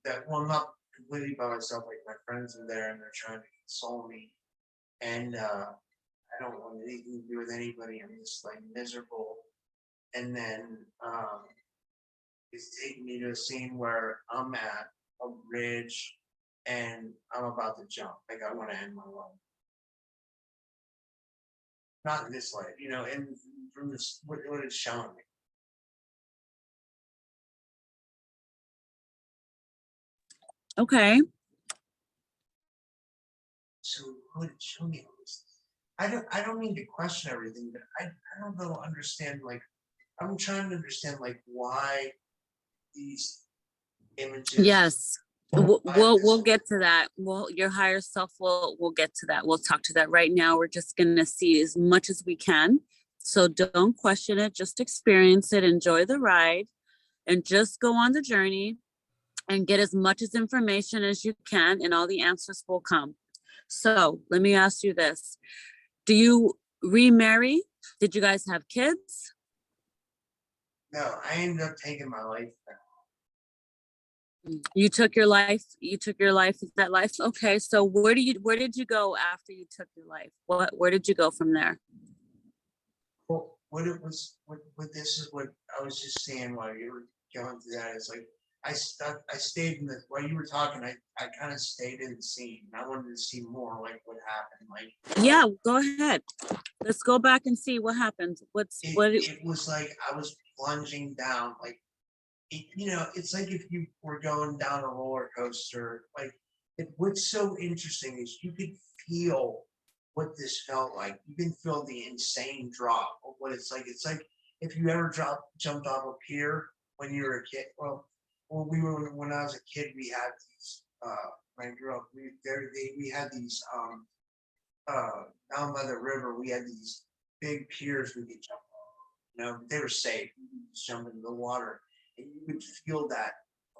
And I'm not completely by myself. Like my friends are there, and they're trying to console me, and I don't want anything to do with anybody. I'm just like miserable. And then it's taking me to a scene where I'm at a ridge, and I'm about to jump. Like I want to end my life. Not in this life, and from this, what it's showing me.
Okay.
So what it showed me was, I don't mean to question everything, but I don't know, understand, like, I'm trying to understand, like, why these images.
Yes. We'll get to that. Well, your higher self will get to that. We'll talk to that. Right now we're just gonna see as much as we can. So don't question it, just experience it, enjoy the ride, and just go on the journey and get as much as information as you can, and all the answers will come. So let me ask you this. Do you remarry? Did you guys have kids?
No, I ended up taking my life back.
You took your life. You took your life. Is that life? Okay. So where did you go after you took your life? Where did you go from there?
Well, what this is what I was just saying while you were going through that, is like, I stayed in the, while you were talking, I kind of stayed in the scene, and I wanted to see more, like, what happened. Like,
Yeah, go ahead. Let's go back and see what happened.
it was like I was plunging down, like, it's like if you were going down a roller coaster. Like, what's so interesting is you could feel what this felt like. You can feel the insane drop of what it's like. It's like if you ever jumped off a pier when you were a kid. Well, when I was a kid, we had these. When I grew up, we had these down by the river. We had these big piers we could jump on. They were safe. You could just jump into the water, and you could feel that,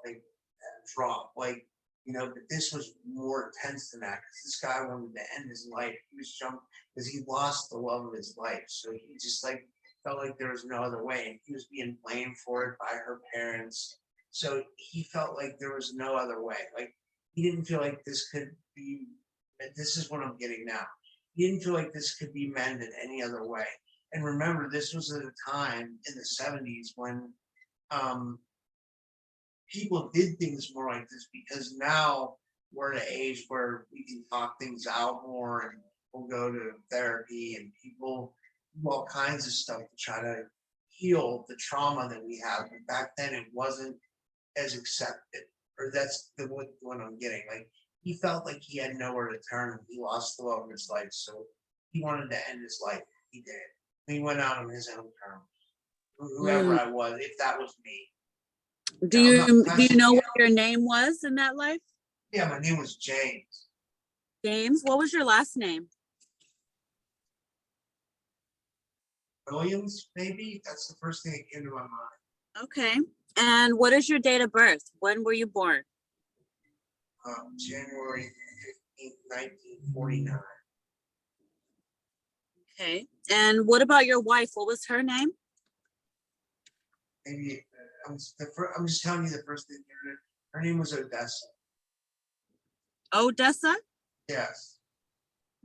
like, that drop, like, but this was more intense than that, because this guy wanted to end his life. He was jumping because he lost the love of his life, so he just, like, felt like there was no other way, and he was being blamed for it by her parents. So he felt like there was no other way. Like, he didn't feel like this could be. This is what I'm getting now. He didn't feel like this could be mended any other way. And remember, this was at a time in the 70s when um, people did things more like this, because now we're at an age where we can talk things out more, and we'll go to therapy, and people do all kinds of stuff to try to heal the trauma that we have. But back then it wasn't as accepted, or that's the one I'm getting. Like, he felt like he had nowhere to turn. He lost the love of his life, so he wanted to end his life. He did. He went out on his own terms. Whoever
Mm.
I was, if that was me.
Do
I'm not
you know
you.
what your name was in that life?
Yeah, my name was James
James, what was your last name?
Williams. Maybe that's the first thing that came to my mind.
Okay. And what is your date of birth? When were you born?
January 15th, 1949.
Okay. And what about your wife? What was her name?
Maybe I'm just telling you the first thing. Her name was Odessa.
Odessa?
Yes.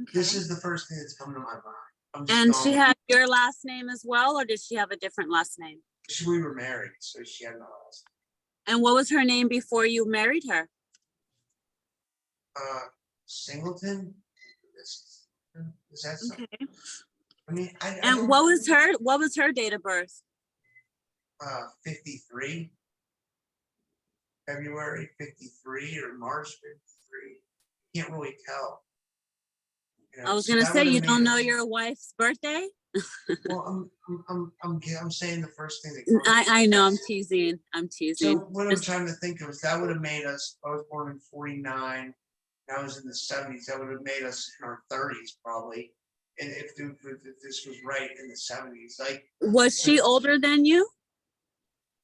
Okay.
This is the first thing that's coming to my mind.
And she had your last name as well, or did she have a different last name?
We were married, so she had my last
name. And what was her name before you married her?
Singleton. Is that something?
Okay.
I mean,
and what was her date of birth?
53. February 53 or March 53. Can't really tell. You know,
I was gonna say you don't know your wife's birthday.
Well, I'm saying the first thing that comes.
I know. I'm teasing.
So what I'm trying to think of is that would have made us. I was born in 49. I was in the 70s. That would have made us in our 30s probably. And if this was right in the 70s, like.
Was she older than you?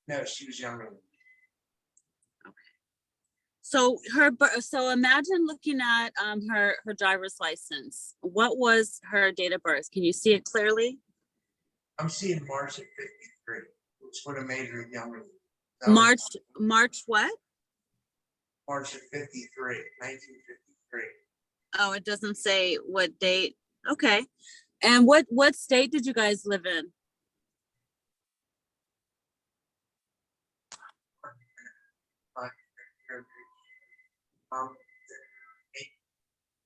No, she was younger than me.
So imagine looking at her driver's license. What was her date of birth? Can you see it clearly?
I'm seeing March of 53, which would have made her younger.
March what?
March of 53, 1953.
Oh, it doesn't say what date. Okay. And what state did you guys live in?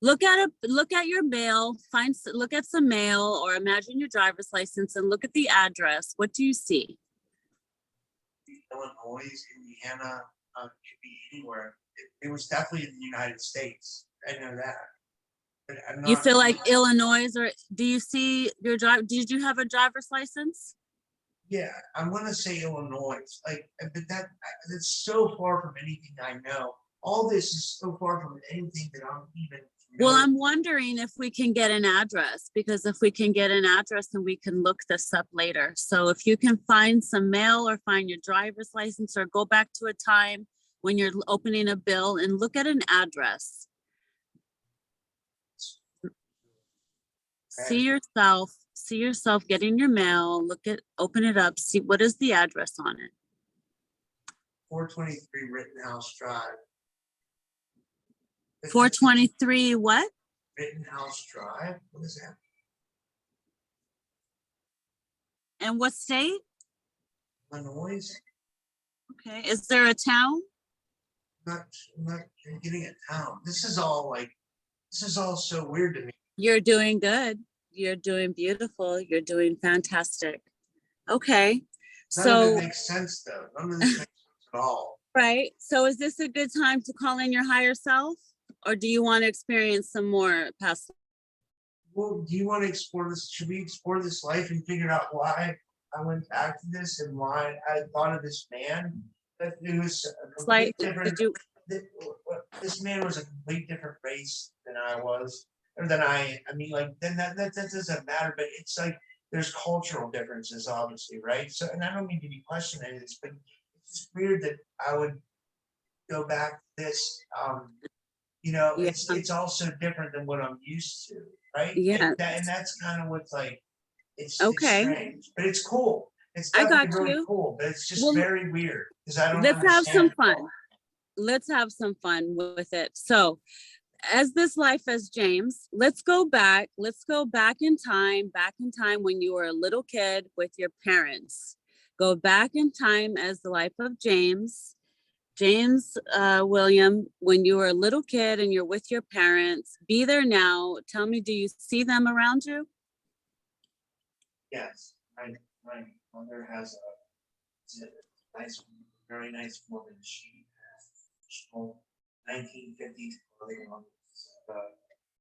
Look at your mail, look at some mail, or imagine your driver's license and look at the address. What do you see?
Illinois, Indiana, could be anywhere. It was definitely in the United States. I know that. But I'm not,
you feel like Illinois, or do you see your did you have a driver's license?
Yeah, I'm gonna say Illinois. Like, but that's so far from anything I know. All this is so far from anything that I'm even.
Well, I'm wondering if we can get an address, because if we can get an address, then we can look this up later. So if you can find some mail or find your driver's license or go back to a time when you're opening a bill and look at an address. See yourself getting your mail, open it up, see what is the address on it.
423 Rittenhouse Drive.
423 what?
Rittenhouse Drive. What is that?
And what state?
Illinois.
Okay. Is there a town?
I'm not getting a town. This is all so weird to me.
You're doing good. You're doing beautiful. You're doing fantastic. Okay.
None of it makes sense though. None of this makes sense at all.
Right. So is this a good time to call in your higher self? Or do you want to experience some more past?
Well, do you want to explore this? Should we explore this life and figure out why I went back to this and why I thought of this man? That it was a complete different. This man was a complete different race than I was, or than I mean, like, then that doesn't matter. But it's like there's cultural differences, obviously, right? So, and I don't mean to be questioning this, but it's just weird that I would go back to this. You know,
Yeah.
it's also different than what I'm used to, right?
Yeah.
And that's kind of what's like, it's
okay.
It's strange, but it's cool. It's
definitely
really cool, but it's just very weird because I don't
Let's have some fun.
All.
Let's have some fun with it. So, as this life as James, let's go back in time when you were a little kid with your parents. Go back in time as the life of James William, when you were a little kid and you're with your parents. Be there now. Tell me, do you see them around you?
Yes, my mother has a nice, very nice woman. She has 1950s clothing on,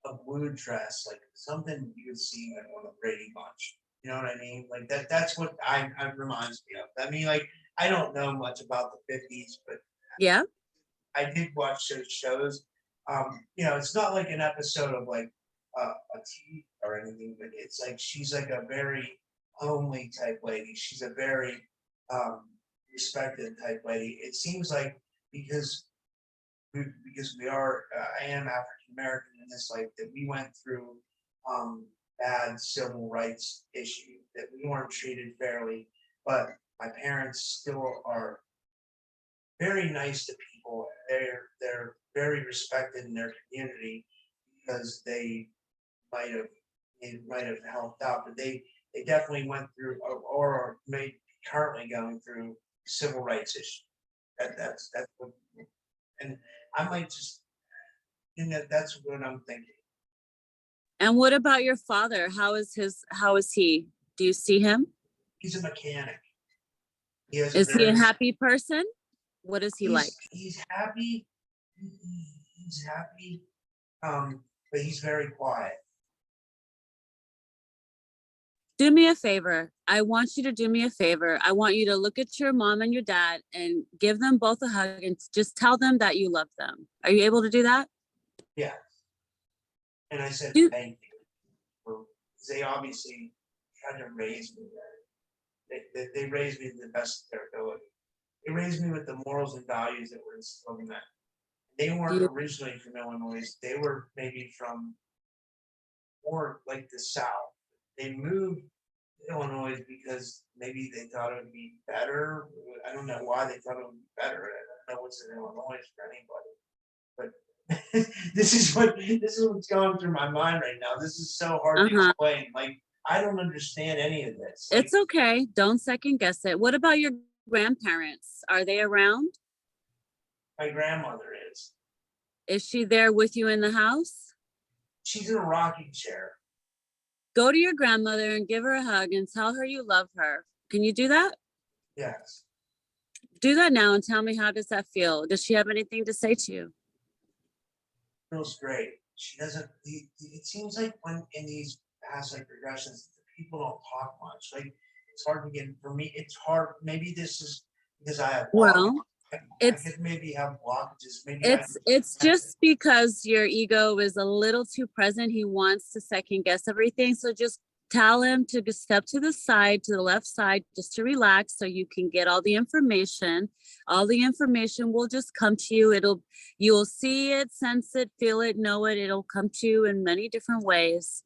a blue dress, like something you would see like on a Brady Bunch. You know what I mean? Like that's what I reminds me of. I mean, like, I don't know much about the 50s, but
yeah,
I did watch those shows. You know, it's not like an episode of like a TV or anything, but it's like she's like a very homely type lady. She's a very respected type lady. It seems like because because I am African American in this life, that we went through bad civil rights issues, that we weren't treated fairly, but my parents still are very nice to people. They're very respected in their community because they might have helped out, but they definitely went through or may be currently going through civil rights issues. That's what, and I might just, and that's what I'm thinking.
And what about your father? How is he? Do you see him?
He's a mechanic. He has a
Is he a
very
happy person? What is he like?
he's happy. He's happy. But he's very quiet.
Do me a favor. I want you to do me a favor. I want you to look at your mom and your dad and give them both a hug and just tell them that you love them. Are you able to do that?
Yeah. And I said
You,
thank you. They obviously tried to raise me there. They raised me to the best of their ability. They raised me with the morals and values that were instilled in them. They weren't
you,
originally from Illinois. They were maybe from more like the South. They moved to Illinois because maybe they thought it would be better. I don't know why they thought it would be better. I don't know what's in Illinois for anybody. But this is what's going through my mind right now. This is so hard to explain. Like, I don't understand any of this.
It's okay. Don't second guess it. What about your grandparents? Are they around?
My grandmother is.
Is she there with you in the house?
She's in a rocking chair.
Go to your grandmother and give her a hug and tell her you love her. Can you do that?
Yes.
Do that now and tell me, how does that feel? Does she have anything to say to you?
Feels great. She doesn't. It seems like when in these past like regressions, the people don't talk much. Like, it's hard to get, for me. It's hard. Maybe this is because I have
Well,
I could maybe have blockages. Maybe
it's just because your ego is a little too present. He wants to second guess everything. So just tell him to just step to the side, to the left side, just to relax so you can get all the information. All the information will just come to you. You'll see it, sense it, feel it, know it. It'll come to you in many different ways.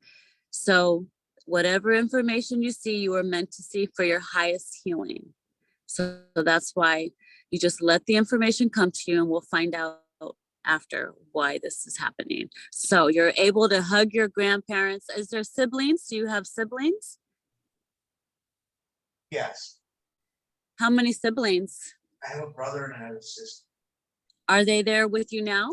So whatever information you see, you are meant to see for your highest healing. So that's why you just let the information come to you, and we'll find out after why this is happening. So you're able to hug your grandparents. Is there siblings? Do you have siblings?
Yes.
How many siblings?
I have a brother and I have a sister.
Are they there with you now?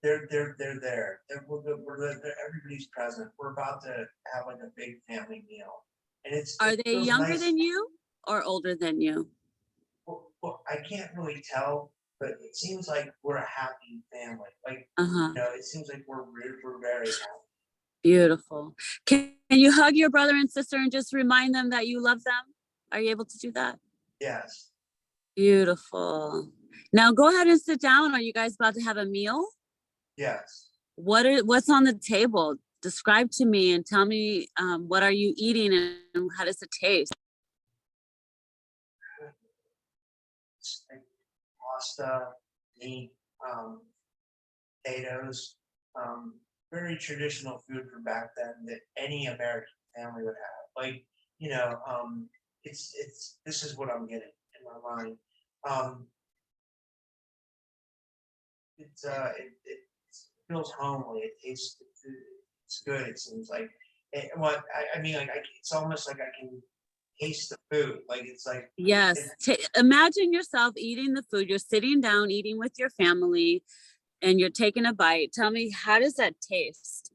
They're there. Everybody's present. We're about to have like a big family meal, and
Are they younger
nice.
than you or older than you?
Well, I can't really tell, but it seems like we're a happy family. Like, it seems like we're very happy.
Beautiful. Can you hug your brother and sister and just remind them that you love them? Are you able to do that?
Yes.
Beautiful. Now go ahead and sit down. Are you guys about to have a meal?
Yes.
What's on the table? Describe to me and tell me, what are you eating and how does it taste?
Like pasta, meat, potatoes, very traditional food from back then that any American family would have. Like, this is what I'm getting in my mind. It feels homely. It tastes, it's good. It seems like I mean, like it's almost like I can taste the food. Like, it's like,
Yes. Imagine yourself eating the food. You're sitting down eating with your family and you're taking a bite. Tell me, how does that taste?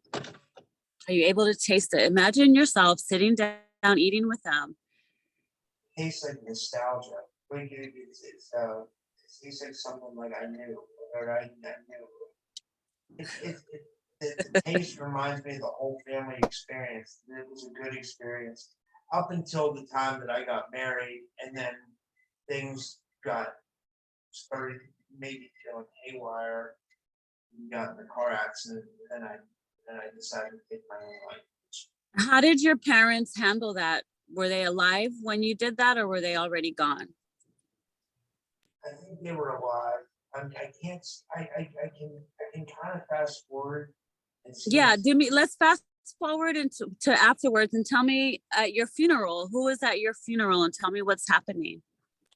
Are you able to taste it? Imagine yourself sitting down eating with them.
It tastes like nostalgia. Like it tastes like something like I knew, or I knew. The taste reminds me of the whole family experience. It was a good experience up until the time that I got married, and then things started maybe feeling haywire. We got in a car accident, and then I decided to take my own life.
How did your parents handle that? Were they alive when you did that, or were they already gone?
I think they were alive. I can't. I can kind of fast forward and see.
Yeah, let's fast forward into to afterwards and tell me at your funeral, who was at your funeral, and tell me what's happening.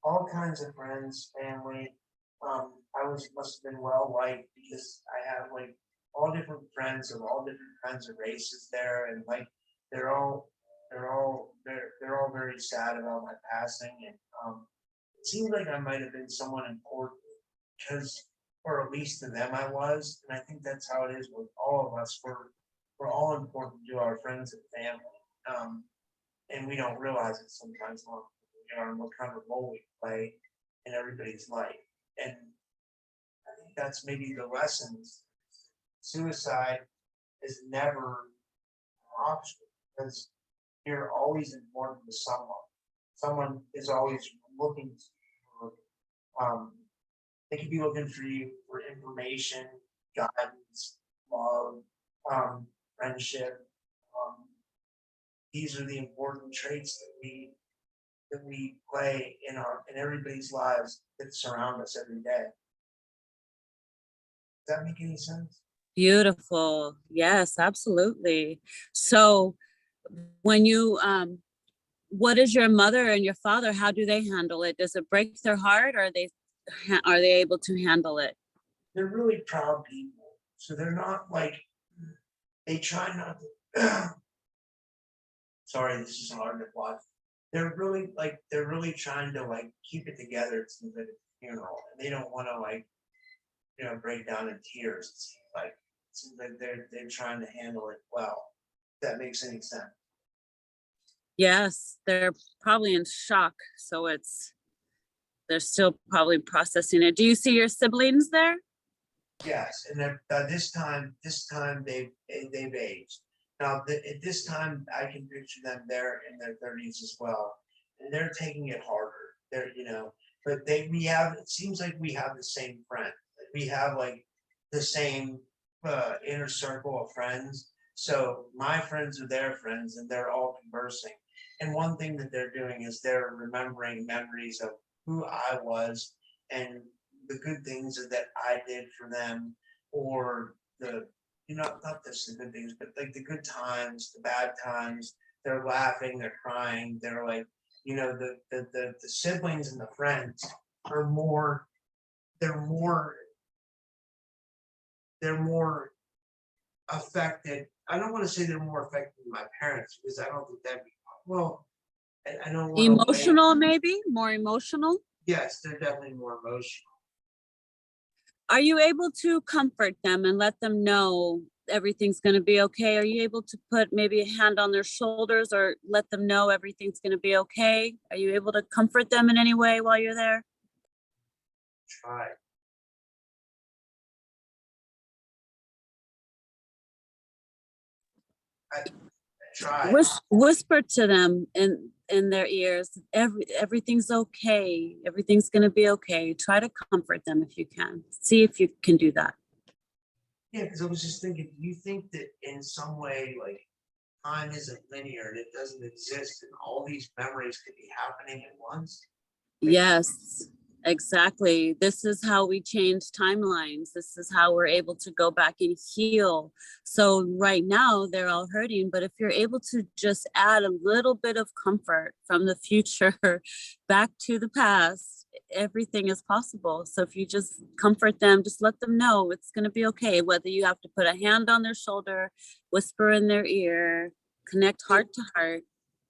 All kinds of friends, family. Must have been well liked because I have like all different friends of all different kinds of races there, and like they're all they're all very sad about my passing, and it seems like I might have been someone important because, or at least to them, I was, and I think that's how it is with all of us. We're all important to our friends and family, and we don't realize it sometimes. What kind of role we play in everybody's life, and I think that's maybe the lessons. Suicide is never an option because you're always important to someone. Someone is always looking for, they could be looking for you for information, guidance, love, friendship. Um, these are the important traits that we play in everybody's lives that surround us every day. Does that make any sense?
Beautiful. Yes, absolutely. So when you what is your mother and your father, how do they handle it? Does it break their heart, or are they able to handle it?
They're really proud people, so they're not like they try not to. Sorry, this is hard to watch. They're really trying to like keep it together to the funeral, and they don't want to like break down in tears. It seems like they're trying to handle it well. If that makes any sense.
Yes, they're probably in shock, so they're still probably processing it. Do you see your siblings there?
Yes, and this time they've aged. Now, at this time, I can picture them there in their 30s as well, and they're taking it harder. But we have. It seems like we have the same friend. We have like the same inner circle of friends. So my friends are their friends, and they're all conversing. And one thing that they're doing is they're remembering memories of who I was and the good things that I did for them, or not just the good things, but like the good times, the bad times. They're laughing, they're crying, they're like, the siblings and the friends are more, they're more, they're more affected. I don't want to say they're more affected than my parents because I don't think that'd be well. I don't want to wait.
Emotional, maybe more emotional.
Yes, they're definitely more emotional.
Are you able to comfort them and let them know everything's going to be okay? Are you able to put maybe a hand on their shoulders or let them know everything's going to be okay? Are you able to comfort them in any way while you're there?
Try. I try.
Whisper to them in their ears, everything's okay. Everything's going to be okay. Try to comfort them if you can. See if you can do that.
Yeah, because I was just thinking, do you think that in some way, like time isn't linear and it doesn't exist, and all these memories could be happening at once?
Yes, exactly. This is how we change timelines. This is how we're able to go back and heal. So right now they're all hurting, but if you're able to just add a little bit of comfort from the future back to the past, everything is possible. So if you just comfort them, just let them know it's going to be okay. Whether you have to put a hand on their shoulder, whisper in their ear, connect heart to heart.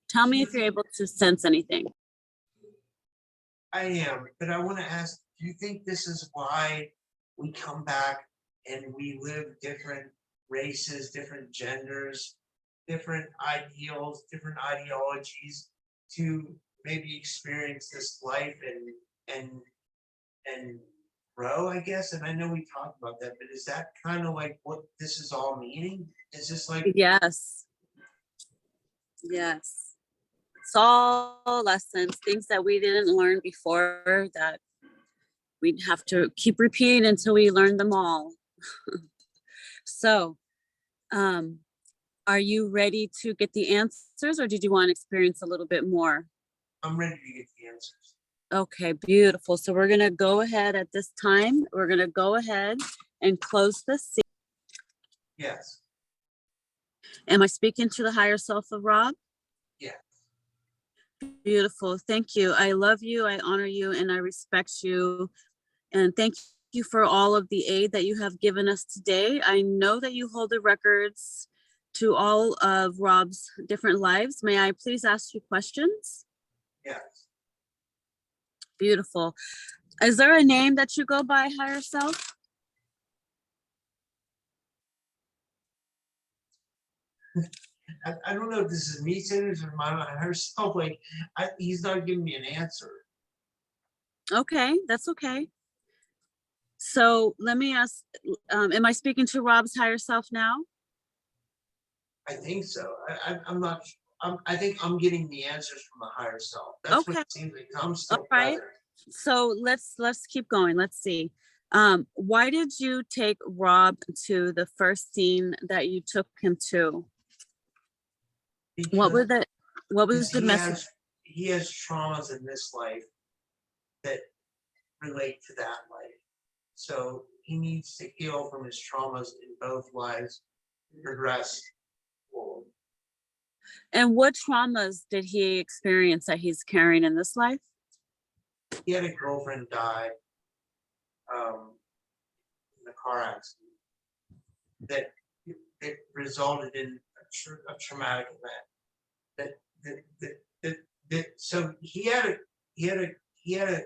Tell me if you're able to sense anything.
I am, but I want to ask, do you think this is why we come back and we live different races, different genders, different ideals, different ideologies to maybe experience this life and and grow, I guess? And I know we talked about that, but is that kind of like what this is all meaning? Is this like
Yes. Yes. It's all lessons, things that we didn't learn before that we'd have to keep repeating until we learn them all. So, um, are you ready to get the answers, or did you want to experience a little bit more?
I'm ready to get the answers?
Okay, beautiful. So we're gonna go ahead at this time. We're gonna go ahead and close the scene.
Yes.
Am I speaking to the higher self of Rob?
Yeah.
Beautiful. Thank you. I love you. I honor you and I respect you. And thank you for all of the aid that you have given us today. I know that you hold the records to all of Rob's different lives. May I please ask you questions?
Yes.
Beautiful. Is there a name that you go by, higher self?
I don't know if this is me saying this or my herself. Like, he's not giving me an answer.
Okay, that's okay. So let me ask, am I speaking to Rob's higher self now?
I think so. I'm not. I think I'm getting the answers from the higher self. That's what
Okay,
it seems like. I'm
all
still
right.
present.
So let's keep going. Let's see. Why did you take Rob to the first scene that you took him to? What
Because
was the message?
he has traumas in this life that relate to that life. So he needs to heal from his traumas in both lives to progress forward.
And what traumas did he experience that he's carrying in this life?
He had a girlfriend die in a car accident that it resulted in a traumatic event. So he had a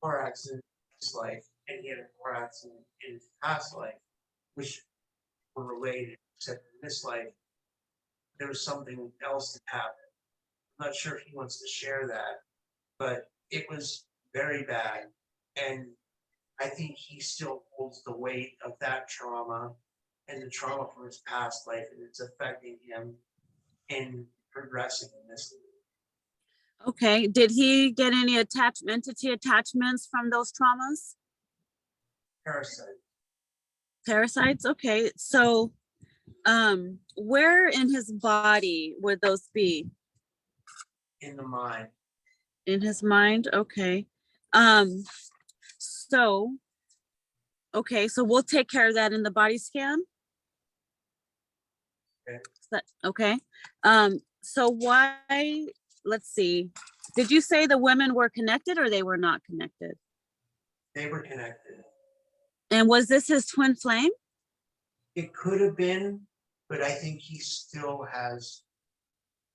car accident in his life, and he had a car accident in his past life, which were related, except in this life there was something else that happened. I'm not sure if he wants to share that, but it was very bad, and I think he still holds the weight of that trauma and the trauma from his past life, and it's affecting him in progressing in this.
Okay. Did he get any entity attachments from those traumas?
Parasite.
Parasites? Okay. So where in his body would those be?
In the mind.
In his mind? Okay. Um, so okay, so we'll take care of that in the body scan.
Okay.
Okay. So why, let's see. Did you say the women were connected or they were not connected?
They were connected.
And was this his twin flame?
It could have been, but I think he still has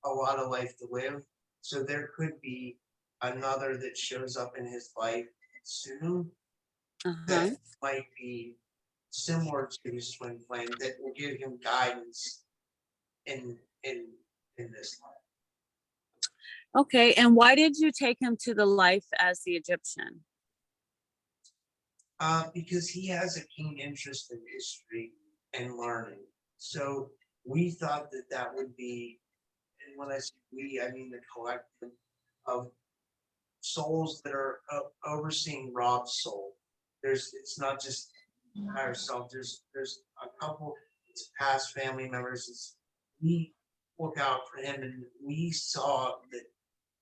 a lot of life to live. So there could be another that shows up in his life soon that might be similar to his twin flame that will give him guidance in this life.
Okay, and why did you take him to the life as the Egyptian?
Because he has a keen interest in history and learning. So we thought that that would be, and when I say we, I mean the collective of souls that are overseeing Rob's soul. It's not just higher self. There's a couple. It's past family members. We look out for him, and we saw that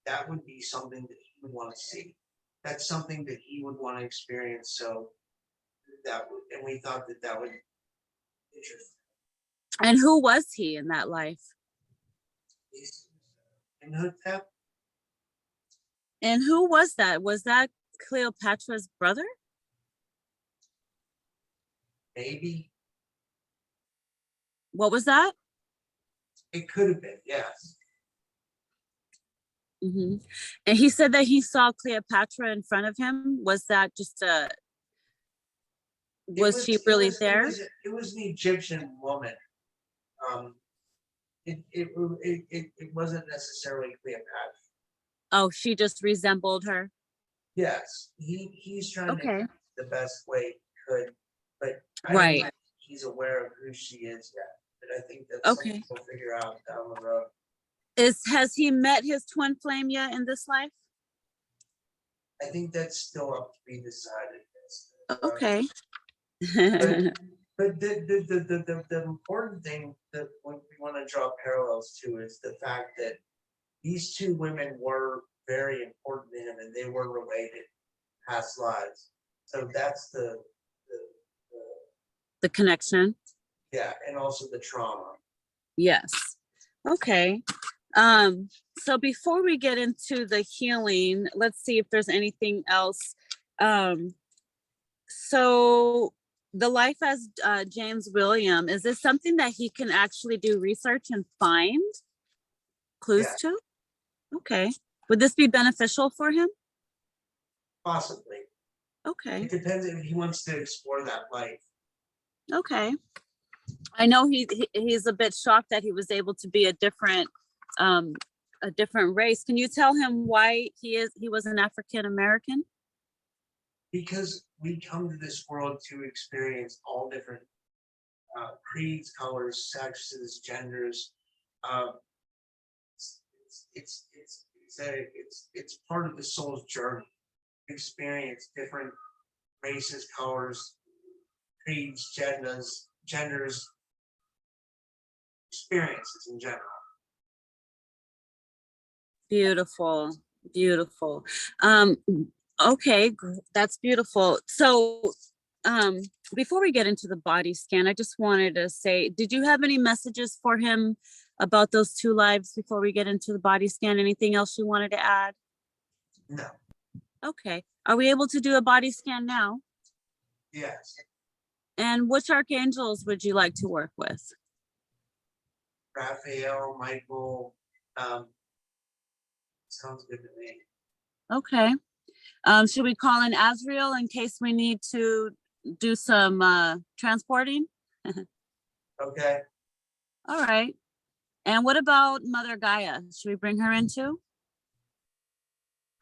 that would be something that he would want to see. That's something that he would want to experience. So that would, and we thought that that would be interesting.
And who was he in that life?
Imhotep.
And who was that? Was that Cleopatra's brother?
Maybe.
What was that?
It could have been, yes.
Mm-hmm. And he said that he saw Cleopatra in front of him. Was that just a, was she really there?
It was an Egyptian woman. It wasn't necessarily Cleopatra.
Oh, she just resembled her.
Yes, he's trying to
Okay.
the best way he could, but I
Right.
don't think he's aware of who she is yet. But I think that's
Okay.
something we'll figure out down the road.
Has he met his twin flame yet in this life?
I think that's still up to be decided.
Okay.
But the important thing that we want to draw parallels to is the fact that these two women were very important to him, and they were related past lives. So that's
The connection.
yeah, and also the trauma.
Yes. Okay. So before we get into the healing, let's see if there's anything else. So the life as James William, is this something that he can actually do research and find clues
Yeah.
to? Okay. Would this be beneficial for him?
Possibly.
Okay.
It depends if he wants to explore that life.
Okay. I know he's a bit shocked that he was able to be a different race. Can you tell him why he was an African American?
Because we come to this world to experience all different creeds, colors, sexes, genders. Uh, it's part of the soul's journey. Experience different races, colors, creeds, genders, experiences in general.
Beautiful, beautiful. Okay, that's beautiful. So, before we get into the body scan, I just wanted to say, did you have any messages for him about those two lives before we get into the body scan? Anything else you wanted to add?
No.
Okay. Are we able to do a body scan now?
Yes.
And which archangels would you like to work with?
Raphael, Michael, sounds good to me.
Okay. Should we call in Azrael in case we need to do some transporting?
Okay.
All right. And what about Mother Gaia? Should we bring her in too?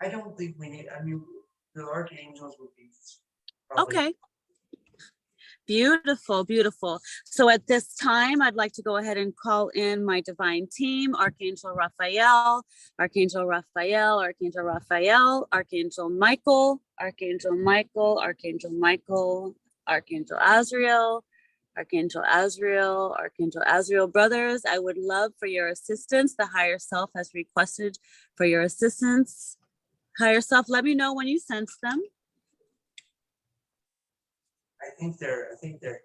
I don't think we need, I mean, the archangels would be probably.
Okay. Beautiful, beautiful. So at this time, I'd like to go ahead and call in my divine team, Archangel Raphael, Archangel Raphael, Archangel Raphael, Archangel Michael, Archangel Michael, Archangel Michael, Archangel Azrael, Archangel Azrael, Archangel Azrael. Brothers, I would love for your assistance. The higher self has requested for your assistance. Higher self, let me know when you sense them.
I think they're here.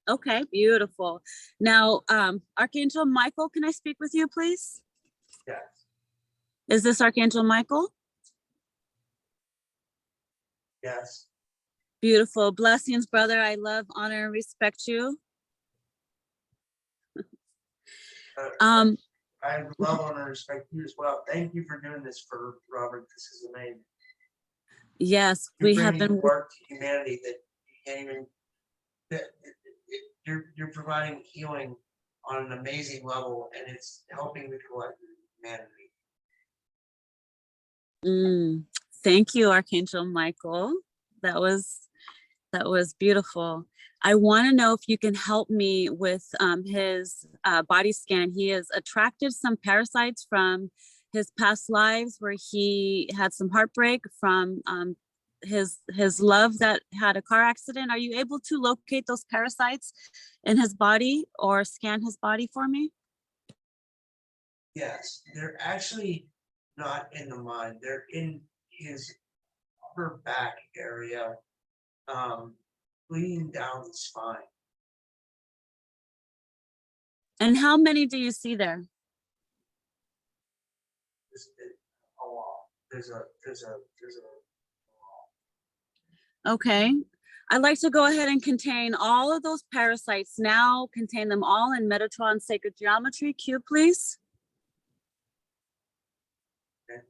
Okay, beautiful. Now, Archangel Michael, can I speak with you, please?
Yes.
Is this Archangel Michael?
Yes.
Beautiful. Blessings, brother. I love, honor, and respect you.
I love, honor, and respect you as well. Thank you for doing this for Robert. This is amazing.
Yes,
You're
we have
bringing
been.
work to humanity that you can't even. You're providing healing on an amazing level, and it's helping the collective humanity.
Thank you, Archangel Michael. That was beautiful. I want to know if you can help me with his body scan. He has attracted some parasites from his past lives where he had some heartbreak from his love that had a car accident. Are you able to locate those parasites in his body or scan his body for me?
Yes, they're actually not in the mind. They're in his upper back area, bleeding down the spine.
And how many do you see there?
A lot. There's a
Okay. I'd like to go ahead and contain all of those parasites now, contain them all in Metatron Sacred Geometry. Q, please.
Okay.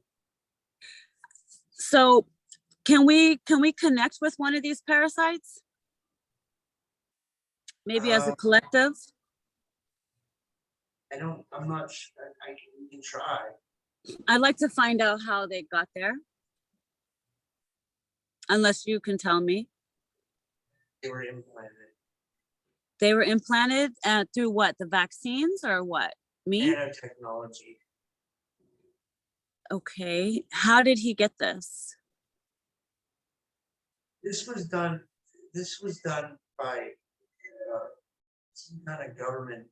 So can we connect with one of these parasites? Maybe as a collective?
I'm not sure. We can try.
I'd like to find out how they got there. Unless you can tell me.
They were implanted.
They were implanted through what? The vaccines or what? Me?
Nanotechnology.
Okay. How did he get this?
This was done by some kind of government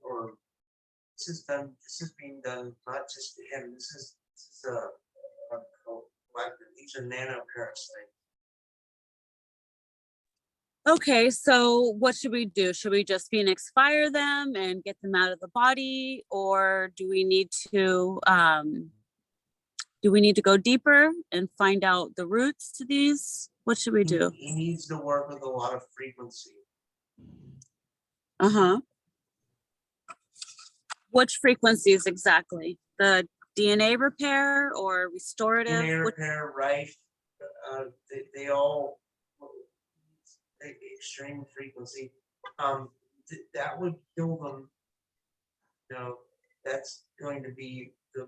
or This is done. This is being done not just to him. This is a collective. These are nanoparasites.
Okay, so what should we do? Should we just Phoenix fire them and get them out of the body, or do we need to go deeper and find out the roots to these? What should we do?
He needs to work with a lot of frequency.
Uh-huh. Which frequencies exactly? The DNA repair or restorative?
DNA repair, right? They all extreme frequency. That would kill them. You know, that's going to be the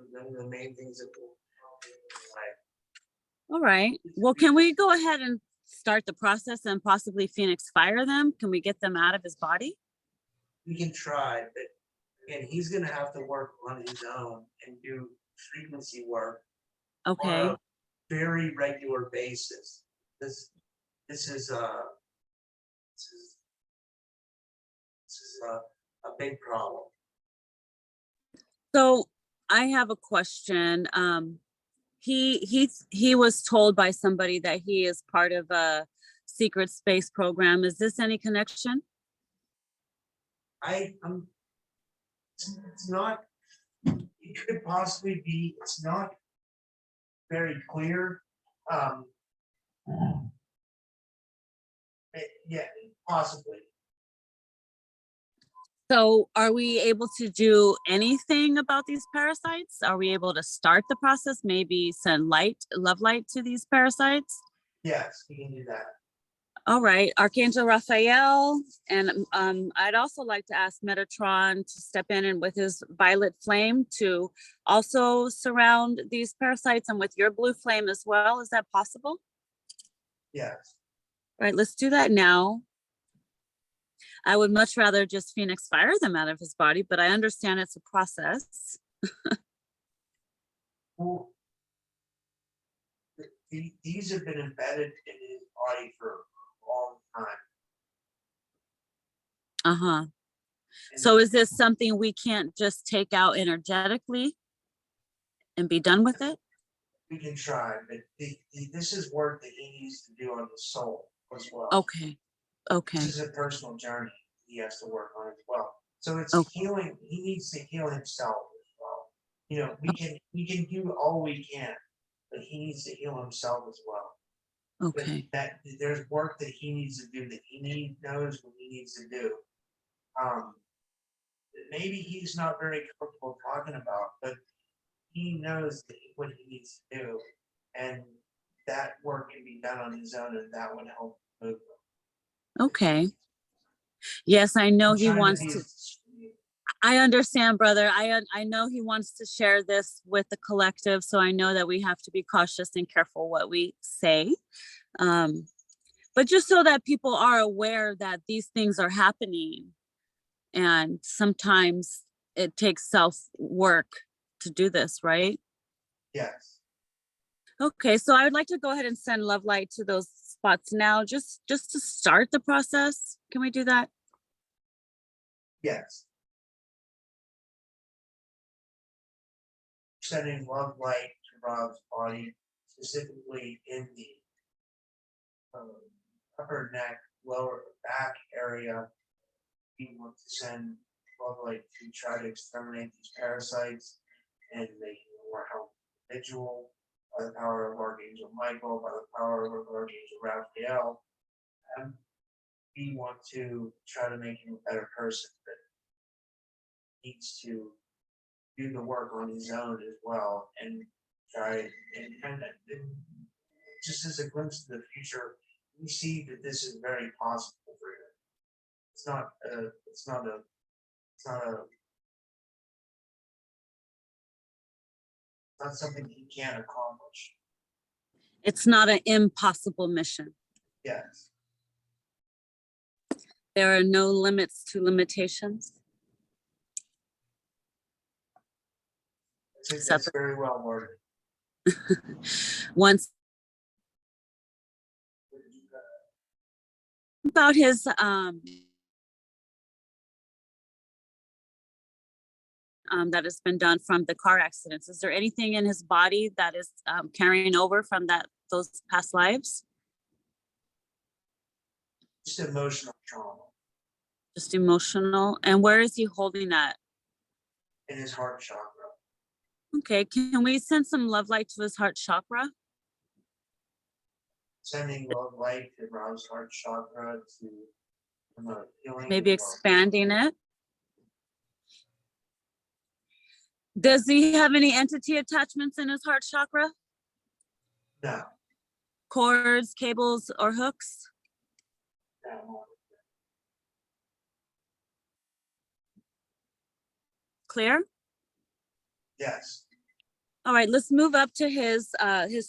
main things that will help in life.
All right. Well, can we go ahead and start the process and possibly Phoenix fire them? Can we get them out of his body?
We can try, but again, he's going to have to work on his own and do frequency work
Okay.
on a very regular basis. This is a big problem.
So I have a question. He was told by somebody that he is part of a secret space program. Is this any connection?
It's not. It could possibly be. It's not very clear. Yeah, possibly.
So are we able to do anything about these parasites? Are we able to start the process? Maybe send love light to these parasites?
Yes, we can do that.
All right, Archangel Raphael, and I'd also like to ask Metatron to step in and with his violet flame to also surround these parasites, and with your blue flame as well. Is that possible?
Yes.
All right, let's do that now. I would much rather just Phoenix fire them out of his body, but I understand it's a process.
Well, these have been embedded in his body for a long time.
Uh-huh.
And
So is this something we can't just take out energetically and be done with it?
we can try, but this is work that he needs to do on his soul as well.
Okay. Okay.
This is a personal journey he has to work on as well. So it's
Okay.
healing. He needs to heal himself as well. You know, we can do all we can, but he needs to heal himself as well.
Okay.
That there's work that he needs to do that he knows what he needs to do. Maybe he's not very comfortable talking about, but he knows what he needs to do, and that work can be done on his own, and that would help move them.
Okay. Yes, I know he wants to. I understand, brother. I know he wants to share this with the collective, so I know that we have to be cautious and careful what we say. But just so that people are aware that these things are happening, and sometimes it takes self-work to do this, right?
Yes.
Okay, so I would like to go ahead and send love light to those spots now, just to start the process. Can we do that?
Yes. Sending love light to Rob's body, specifically in the upper neck, lower back area. We want to send love light to try to exterminate these parasites and make them more healthy individual by the power of Archangel Michael, by the power of Archangel Raphael. And we want to try to make him a better person that needs to do the work on his own as well and try and just as a glimpse of the future, we see that this is very possible for him. It's not something he can't accomplish.
It's not an impossible mission.
Yes.
There are no limits to limitations.
That's very well worded.
Once about his that has been done from the car accidents. Is there anything in his body that is carrying over from those past lives?
Just emotional trauma
Just emotional. And where is he holding that?
in his heart chakra.
Okay, can we send some love light to his heart chakra?
Sending love light to Rob's heart chakra to promote healing.
Maybe expanding it. Does he have any entity attachments in his heart chakra?
No.
Cords, cables, or hooks?
No.
Clear?
Yes.
All right, let's move up to his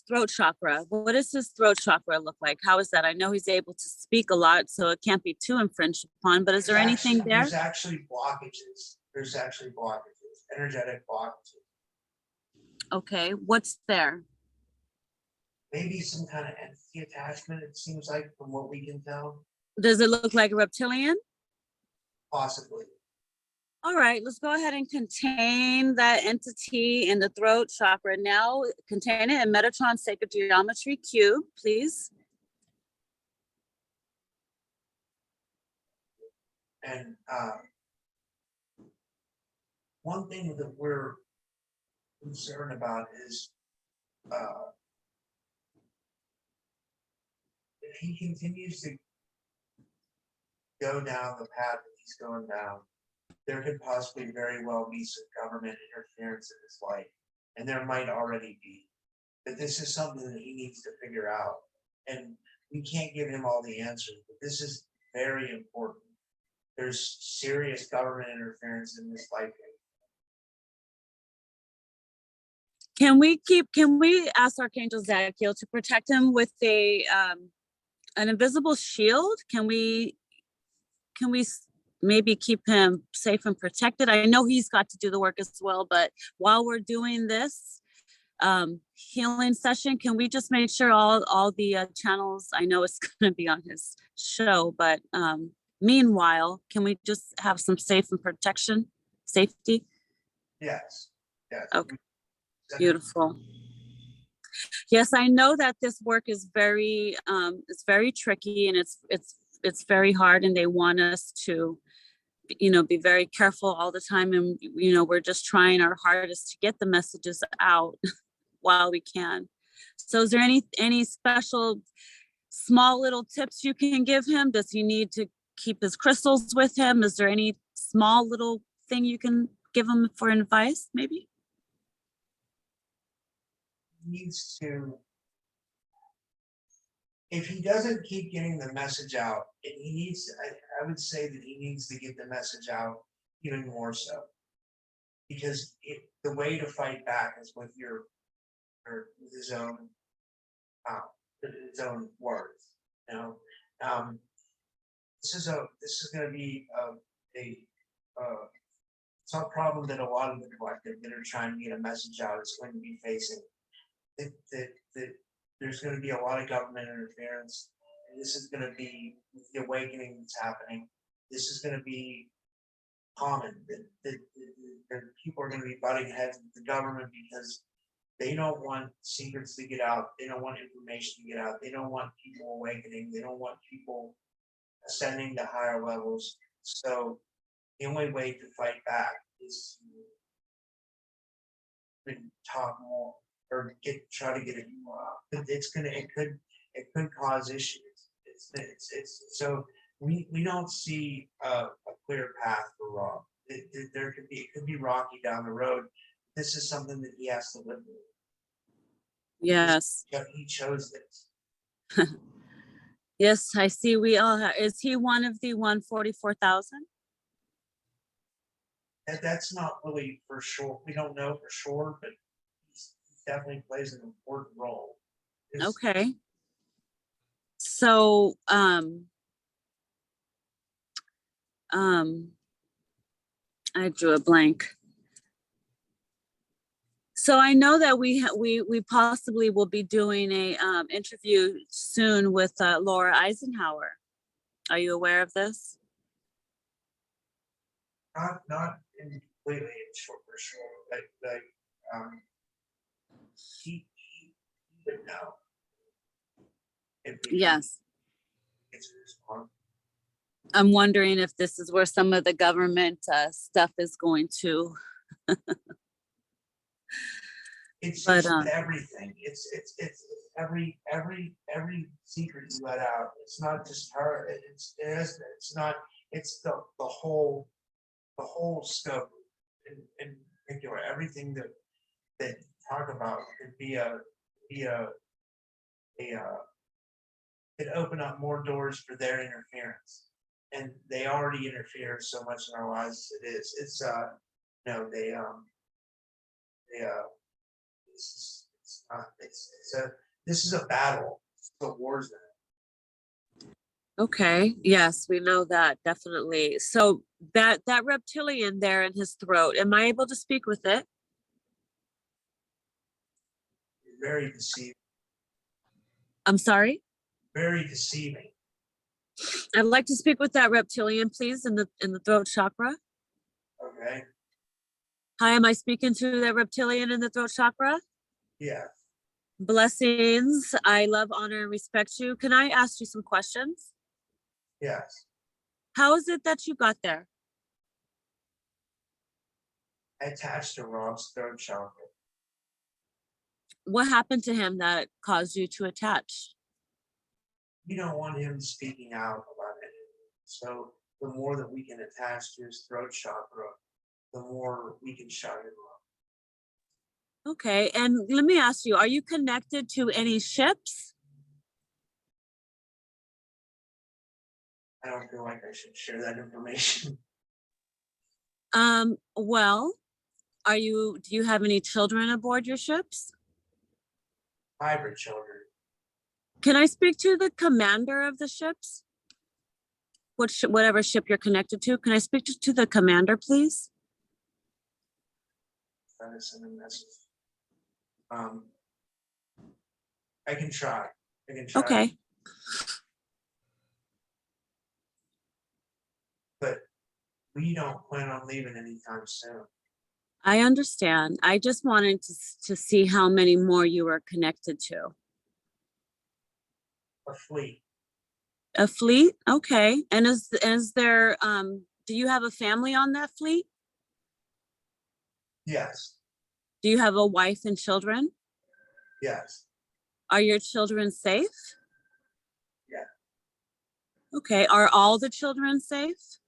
throat chakra. What does his throat chakra look like? How is that? I know he's able to speak a lot, so it can't be too infringed upon, but is there anything there?
There's actually blockages. Energetic blockages.
Okay, what's there?
Maybe some kind of entity attachment, it seems like, from what we can tell.
Does it look like a reptilian?
Possibly.
All right, let's go ahead and contain that entity in the throat chakra. Now, contain it in Metatron Sacred Geometry Cube, please.
And one thing that we're concerned about is if he continues to go down the path that he's going down, there could possibly very well be some government interference in his life, and there might already be. But this is something that he needs to figure out, and we can't give him all the answers, but this is very important. There's serious government interference in this life.
Can we ask Archangel Zadkiel to protect him with an invisible shield? Can we maybe keep him safe and protected? I know he's got to do the work as well, but while we're doing this healing session, can we just make sure all the channels, I know it's going to be on his show, but meanwhile, can we just have some safe and safety?
Yes.
Okay. Beautiful. Yes, I know that this work is it's very tricky, and it's very hard, and they want us to, be very careful all the time. And, we're just trying our hardest to get the messages out while we can. So is there any special small little tips you can give him? Does he need to keep his crystals with him? Is there any small little thing you can give him for advice, maybe?
Needs to, if he doesn't keep getting the message out, and he needs, I would say that he needs to get the message out even more so, because the way to fight back is with with his own words. This is going to be some problem that a lot of the collective that are trying to get a message out is going to be facing. That there's going to be a lot of government interference, and this is going to be the awakening that's happening. This is going to be common. That people are going to be butting heads with the government because they don't want secrets to get out. They don't want information to get out. They don't want people awakening. They don't want people ascending to higher levels. So the only way to fight back is to talk more, or try to get it more out. It could cause issues. So we don't see a clear path for Rob. It could be rocky down the road. This is something that he has to live with.
Yes.
He chose this.
Yes, I see. We all have. Is he one of the 144,000?
That's not really for sure. We don't know for sure, but he definitely plays an important role.
Okay. So, I drew a blank. So I know that we possibly will be doing a interview soon with Laura Eisenhower. Are you aware of this?
Not in completely in short for sure. He would know if we
Yes.
it's response.
I'm wondering if this is where some of the government stuff is going to.
It's
But
just everything. It's every secret you let out. It's not just her. It's not. It's the whole scope in particular. Everything that you talk about could be could open up more doors for their interference, and they already interfere so much in our lives as it is. It's no, they it's not it's a this is a battle. It's a war zone.
okay, yes, we know that definitely. So that reptilian there in his throat, am I able to speak with it?
Very deceiving.
I'm sorry.
Very deceiving.
I'd like to speak with that reptilian, please, in the throat chakra.
Okay.
Hi, am I speaking to the reptilian in the throat chakra?
Yeah.
Blessings. I love, honor, and respect you. Can I ask you some questions?
Yes.
How is it that you got there?
I attached to Rob's throat chakra.
What happened to him that caused you to attach?
We don't want him speaking out about anything. So the more that we can attach to his throat chakra, the more we can shut him up.
Okay, and let me ask you, are you connected to any ships?
I don't feel like I should share that information.
Well, do you have any children aboard your ships?
Hybrid children.
Can I speak to the commander of the ships? Whatever ship you're connected to, can I speak to the commander, please?
Trying to send a message. I can try. I can try.
Okay.
But we don't plan on leaving anytime soon.
I understand. I just wanted to see how many more you were connected to.
A fleet.
A fleet? Okay. And is there do you have a family on that fleet?
Yes.
Do you have a wife and children?
Yes.
Are your children safe?
Yeah.
Okay. Are all the children safe?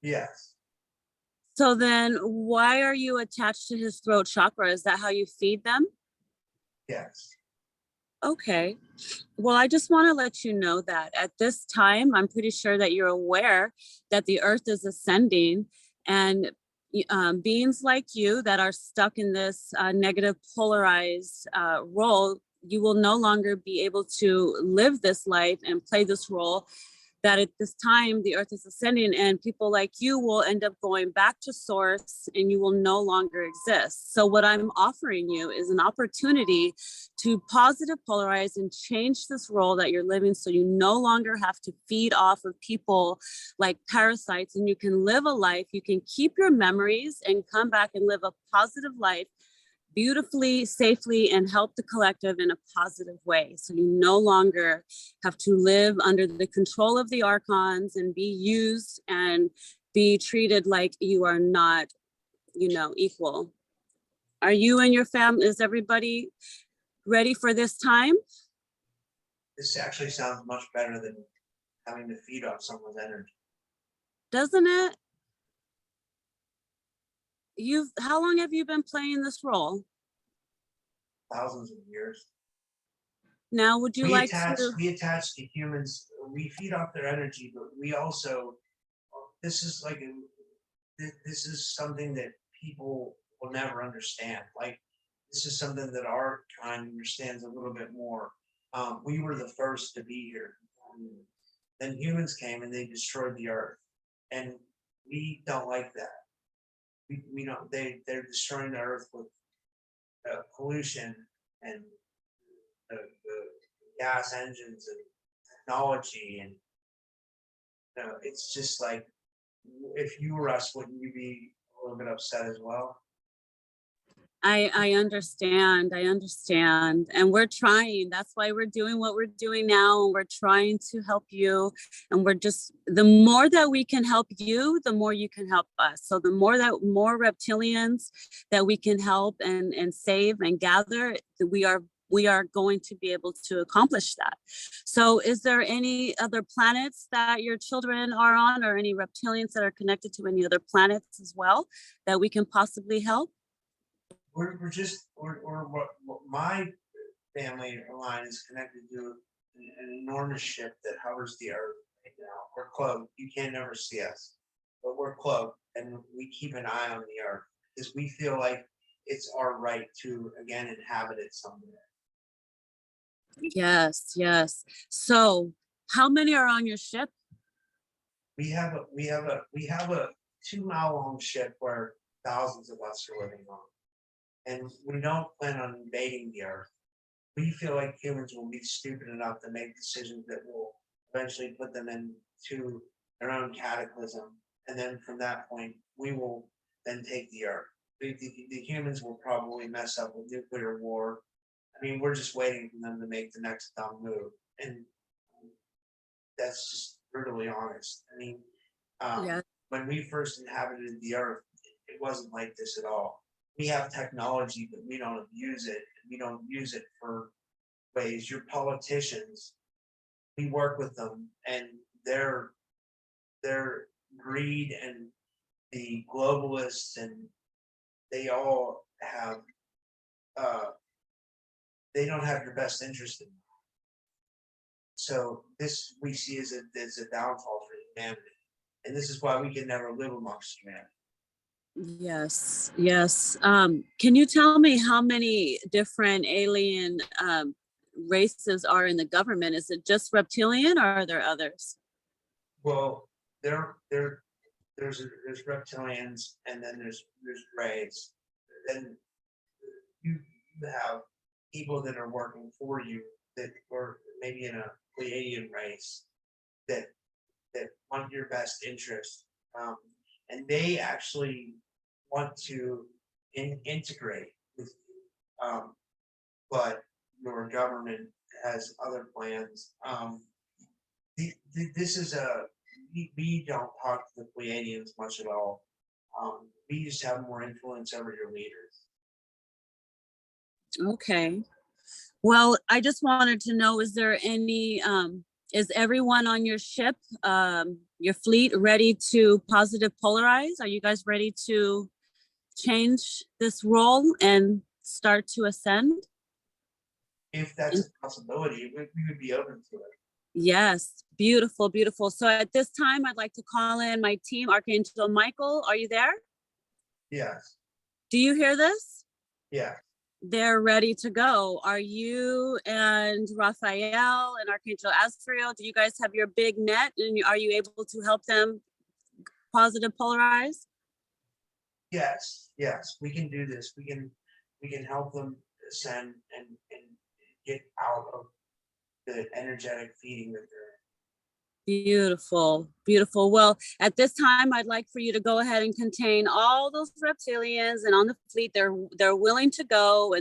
Yes.
So then why are you attached to his throat chakra? Is that how you feed them?
Yes.
Okay. Well, I just want to let you know that at this time, I'm pretty sure that you're aware that the earth is ascending, and beings like you that are stuck in this negative polarized role, you will no longer be able to live this life and play this role. That at this time the earth is ascending, and people like you will end up going back to source, and you will no longer exist. So what I'm offering you is an opportunity to positive polarize and change this role that you're living, so you no longer have to feed off of people like parasites, and you can live a life, you can keep your memories and come back and live a positive life beautifully, safely, and help the collective in a positive way. So you no longer have to live under the control of the archons and be used and be treated like you are not, equal. Are you and your family, is everybody ready for this time?
This actually sounds much better than having to feed off someone's energy.
Doesn't it? How long have you been playing this role?
Thousands of years.
Now, would you like to?
We attach to humans. We feed off their energy, but we also. This is this is something that people will never understand. Like, this is something that our kind understands a little bit more. We were the first to be here. Then humans came and they destroyed the earth, and we don't like that. We don't. They're destroying the earth with pollution and the gas engines and technology, and it's just like, if you were us, wouldn't you be a little bit upset as well.
I understand. I understand. And we're trying. That's why we're doing what we're doing now. And we're trying to help you. And we're just, the more that we can help you, the more you can help us. So the more reptilians that we can help and save and gather, we are going to be able to accomplish that. So is there any other planets that your children are on, or any reptilians that are connected to any other planets as well that we can possibly help?
What my family line is connected to an enormous ship that hovers the earth right now. We're cloaked. You can never see us, but we're cloaked, and we keep an eye on the earth because we feel like it's our right to again inhabit it someday.
Yes, yes. So how many are on your ship?
We have a 2 mile long ship where thousands of us are living on. And we don't plan on invading the earth. We feel like humans will be stupid enough to make decisions that will eventually put them into their own cataclysm. And then from that point, we will then take the earth. The humans will probably mess up with nuclear war. I mean, we're just waiting for them to make the next dumb move. And that's just brutally honest. I mean,
Yeah.
when we first inhabited the earth, it wasn't like this at all. We have technology, but we don't use it. We don't use it for ways. Your politicians, we work with them, and their greed and the globalists, and they all have they don't have your best interest in mind. So this we see as a downfall for humanity, and this is why we can never live amongst humanity.
Yes, yes. Can you tell me how many different alien races are in the government? Is it just reptilian, or are there others?
Well, there's reptilians, and then there's rays. Then you have people that are working for you that are maybe in a Pleiadian race that want your best interest, and they actually want to integrate with you, but your government has other plans. This is we don't talk to the Pleiadians much at all. We just have more influence over your leaders.
Okay. Well, I just wanted to know, is there any, is everyone on your ship, your fleet, ready to positive polarize? Are you guys ready to change this role and start to ascend?
If that's a possibility, we would be open to it.
Yes, beautiful, beautiful. So at this time, I'd like to call in my team, Archangel Michael. Are you there?
Yes.
Do you hear this?
Yeah.
They're ready to go. Are you and Raphael and Archangel Azrael, do you guys have your big net, and are you able to help them positive polarize?
Yes. Yes. We can do this. We can help them ascend and get out of the energetic feeding that they're in.
Beautiful, beautiful. Well, at this time, I'd like for you to go ahead and contain all those reptilians and on the fleet. They're willing to go,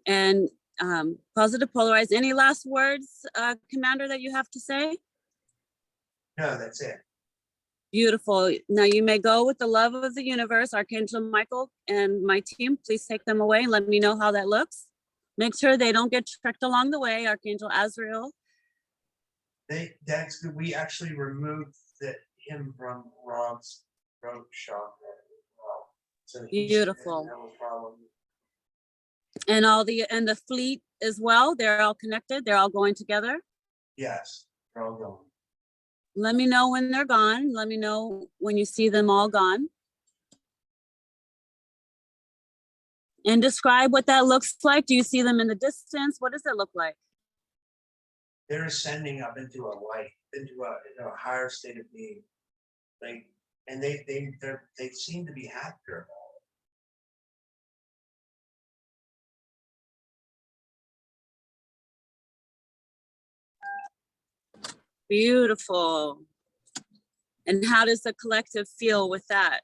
and positive polarize. Any last words, Commander, that you have to say?
No, that's it.
Beautiful. Now you may go with the love of the universe. Archangel Michael and my team, please take them away and let me know how that looks. Make sure they don't get tricked along the way. Archangel Azrael.
That's good. We actually removed him from Rob's throat chakra as well. So
Beautiful.
have a problem.
And the fleet as well. They're all connected. They're all going together.
Yes, they're all going.
Let me know when they're gone. Let me know when you see them all gone. And describe what that looks like. Do you see them in the distance? What does it look like?
They're ascending up into a light, into a higher state of being. And they seem to be happier about
it. Beautiful. And how does the collective feel with that?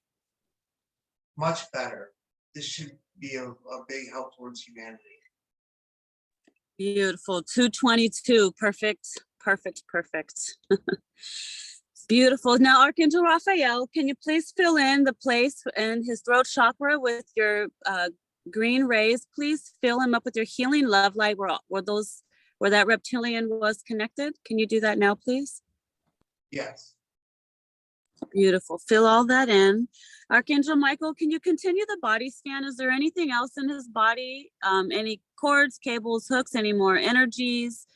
much better. This should be a big help towards humanity.
Beautiful. 222. Perfect. Perfect. Perfect. Beautiful. Now, Archangel Raphael, can you please fill in the place in his throat chakra with your green rays? Please fill him up with your healing love light where that reptilian was connected. Can you do that now, please?
Yes.
Beautiful. Fill all that in. Archangel Michael, can you continue the body scan? Is there anything else in his body? Any cords, cables, hooks, any more energies,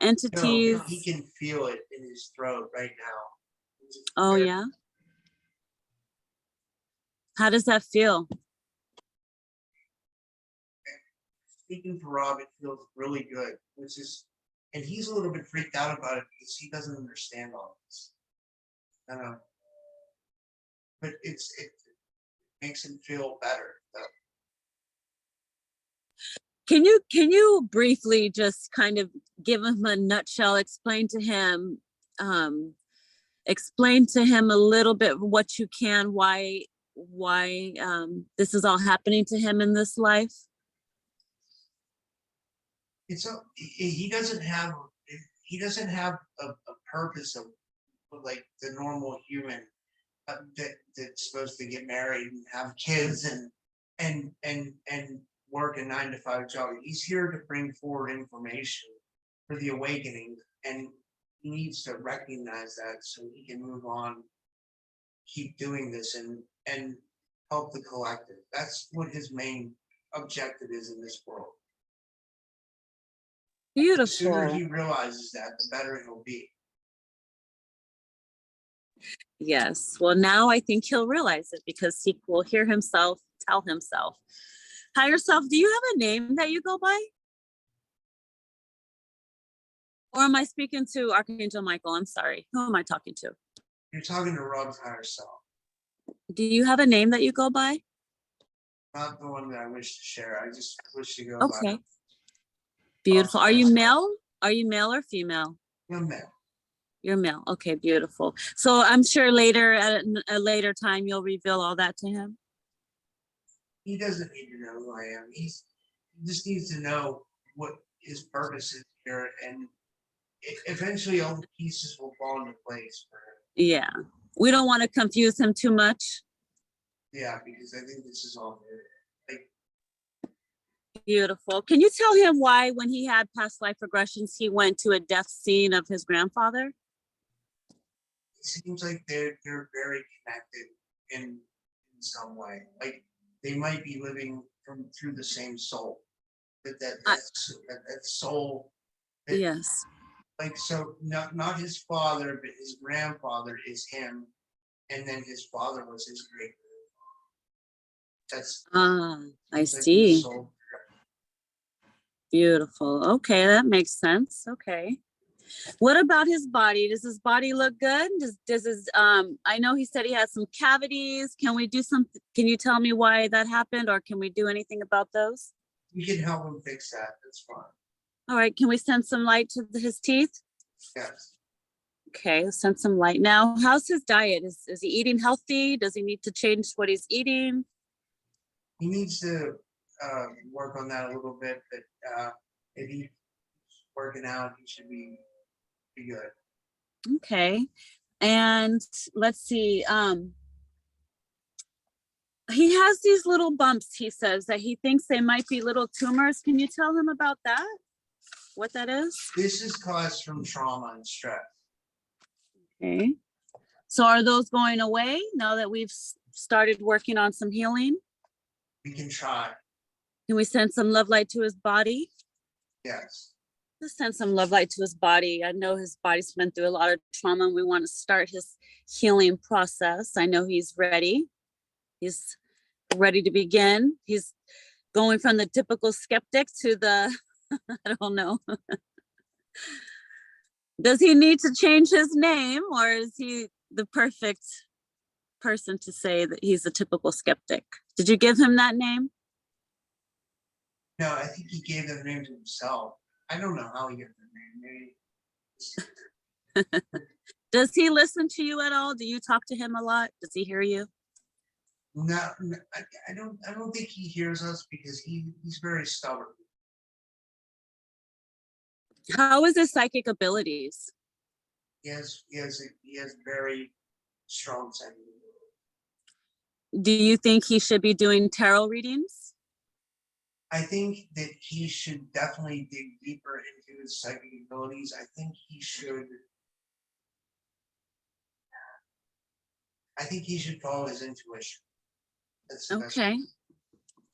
entities?
No, he can feel it in his throat right now.
Oh, yeah. How does that feel?
Speaking for Rob, it feels really good, and he's a little bit freaked out about it because he doesn't understand all this. But it makes him feel better.
Can you briefly just kind of give him a nutshell, explain to him a little bit what you can, why this is all happening to him in this life?
He doesn't have a purpose of like the normal human that's supposed to get married and have kids and work a 9-to-5 job. He's here to bring forward information for the awakening, and he needs to recognize that so he can move on, keep doing this, and help the collective. That's what his main objective is in this world.
Beautiful.
The sooner he realizes that, the better he'll be.
Yes. Well, now I think he'll realize it because he will hear himself tell himself. Higher self, do you have a name that you go by? Or am I speaking to Archangel Michael? I'm sorry. Who am I talking to?
You're talking to Rob's higher self.
Do you have a name that you go by?
Not the one that I wish to share. I just wish to go
Okay.
by.
Beautiful. Are you male? Are you male or female?
I'm male.
You're male. Okay, beautiful. So I'm sure later at a later time you'll reveal all that to him.
He doesn't need to know who I am. He just needs to know what his purpose is here, and eventually all the pieces will fall into place for him.
Yeah. We don't want to confuse him too much.
Yeah, because I think this is all good.
Beautiful. Can you tell him why, when he had past life regressions, he went to a death scene of his grandfather?
It seems like they're very connected in some way. Like they might be living through the same soul. But that soul.
Yes.
Like so, not his father, but his grandfather is him, and then his father was his great grandfather. That's
I see. Beautiful. Okay, that makes sense. Okay. What about his body? Does his body look good? Does his I know he said he has some cavities. Can we do something? Can you tell me why that happened, or can we do anything about those?
We can help him fix that. That's fine.
All right, can we send some light to his teeth?
Yes.
Okay, send some light. Now, how's his diet? Is he eating healthy? Does he need to change what he's eating?
He needs to work on that a little bit, but if he's working out, he should be good.
Okay. And let's see. He has these little bumps, he says, that he thinks they might be little tumors. Can you tell him about that? What that is?
This is caused from trauma and stress.
Okay. So are those going away now that we've started working on some healing?
We can try.
Can we send some love light to his body?
Yes.
Let's send some love light to his body. I know his body's been through a lot of trauma, and we want to start his healing process. I know he's ready. He's ready to begin. He's going from the typical skeptic to the, I don't know. Does he need to change his name, or is he the perfect person to say that he's a typical skeptic? Did you give him that name?
No, I think he gave the name to himself. I don't know how he got the name.
Does he listen to you at all? Do you talk to him a lot? Does he hear you?
No, I don't think he hears us because he's very stubborn.
How is his psychic abilities?
He has very strong sense.
Do you think he should be doing tarot readings?
I think that he should definitely dig deeper into his psychic abilities. I think he should follow his intuition. That's the best.
Okay.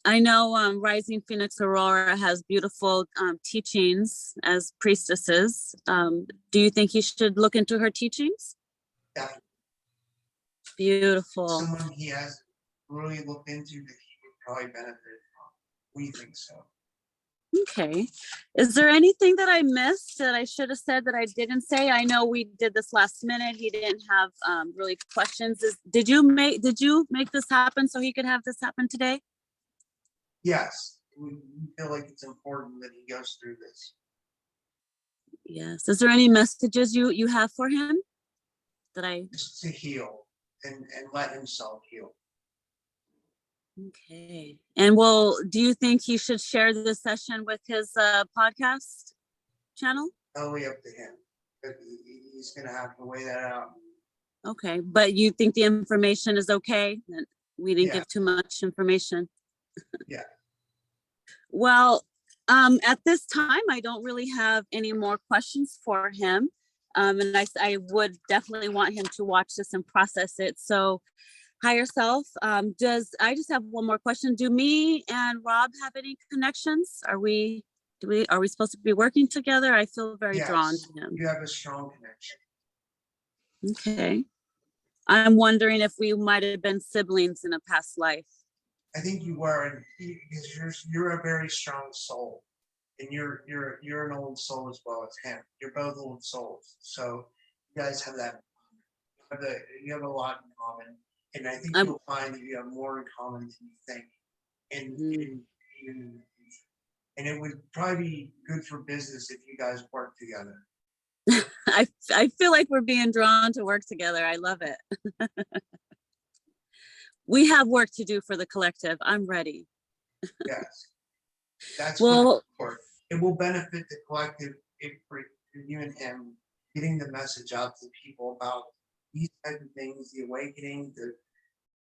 I know Rising Phoenix Aurora has beautiful teachings as priestesses. Do you think he should look into her teachings?
Definitely.
Beautiful.
Someone he has really looked into that he would probably benefit from. We think so.
Okay. Is there anything that I missed that I should have said that I didn't say? I know we did this last minute. He didn't have really questions. Did you make this happen so he could have this happen today?
Yes, we feel like it's important that he goes through this.
Yes. Is there any messages you have for him that I
Just to heal and let himself heal.
Okay. And do you think he should share this session with his podcast channel?
Totally up to him. But he's gonna have to weigh that out.
Okay. But you think the information is okay? That we didn't give too much information.
Yeah.
Well, at this time, I don't really have any more questions for him. And I would definitely want him to watch this and process it. So higher self, I just have one more question. Do me and Rob have any connections? Are we supposed to be working together? I feel very drawn to him.
You have a strong connection.
Okay. I'm wondering if we might have been siblings in a past life.
I think you were, because you're a very strong soul, and you're an old soul as well as him. You're both old souls, so you guys have that. You have a lot in common, and I think you'll find that you have more in common than you think. And it would probably be good for business if you guys work together.
I feel like we're being drawn to work together. I love it. We have work to do for the collective. I'm ready.
Yes. That's
well,
it will benefit the collective if for you and him getting the message out to people about these type of things, the awakening,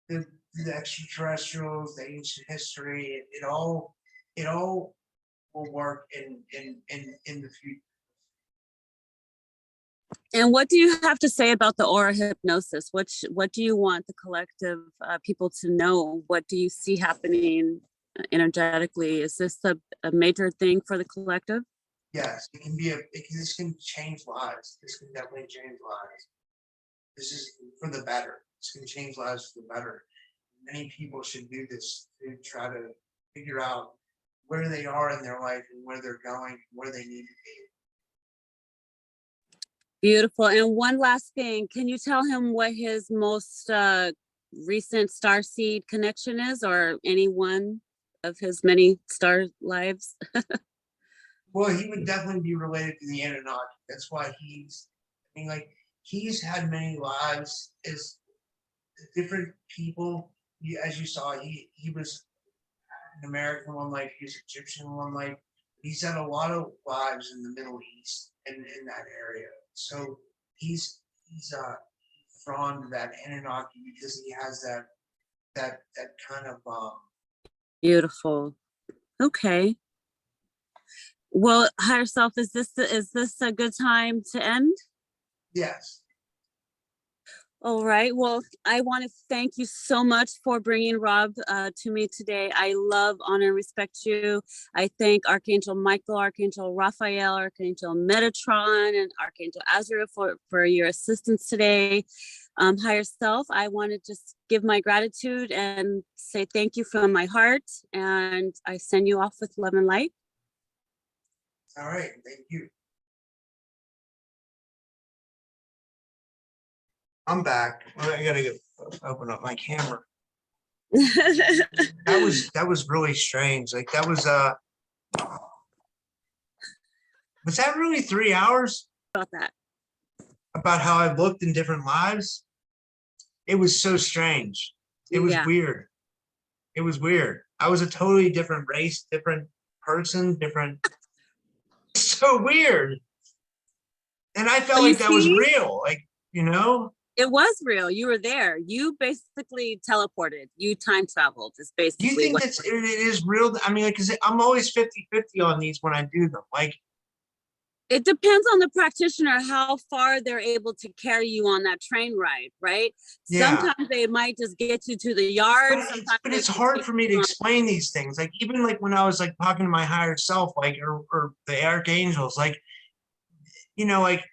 the extraterrestrials, the ancient history. It all will work in the future.
And what do you have to say about the aura hypnosis? What do you want the collective people to know? What do you see happening energetically? Is this a major thing for the collective?
Yes, it can be this can change lives. This can definitely change lives. This is for the better. This can change lives for the better. Many people should do this to try to figure out where they are in their life and where they're going, where they need to be.
Beautiful. And one last thing, can you tell him what his most recent starseed connection is, or any one of his many star lives?
Well, he would definitely be related to the Anunnaki. That's why he's had many lives as different people. As you saw, he was an American one life, he was Egyptian one life. He's had a lot of lives in the Middle East and in that area. So he's drawn to that Anunnaki because he has that kind of
Beautiful. Okay. Well, higher self, is this a good time to end?
Yes.
All right. Well, I want to thank you so much for bringing Rob to me today. I love, honor, and respect you. I thank Archangel Michael, Archangel Raphael, Archangel Metatron, and Archangel Azrael for your assistance today. Higher self, I want to just give my gratitude and say thank you from my heart. And I send you off with love and light.
All right. Thank you. I'm back. I gotta open up my camera. That was really strange. Like that was that really 3 hours?
About that.
About how I've looked in different lives? It was so strange. It was
Yeah.
weird. It was weird. I was a totally different race, different person, different. So weird. And I
So
felt
you
like that was
see,
real. Like, you know?
it was real. You were there. You basically teleported. You time traveled is
Do you
basically
think
what.
it is real? I mean, like, cause I'm always 50-50 on these when I do them. Like,
It depends on the practitioner how far they're able to carry you on that train ride, right?
yeah.
Sometimes they might just get you to the yard. Sometimes
But
they
it's
can
hard
take
for me to
you on.
explain these things. Like, even like when I was like talking to my higher self, like, or the archangels, like, like,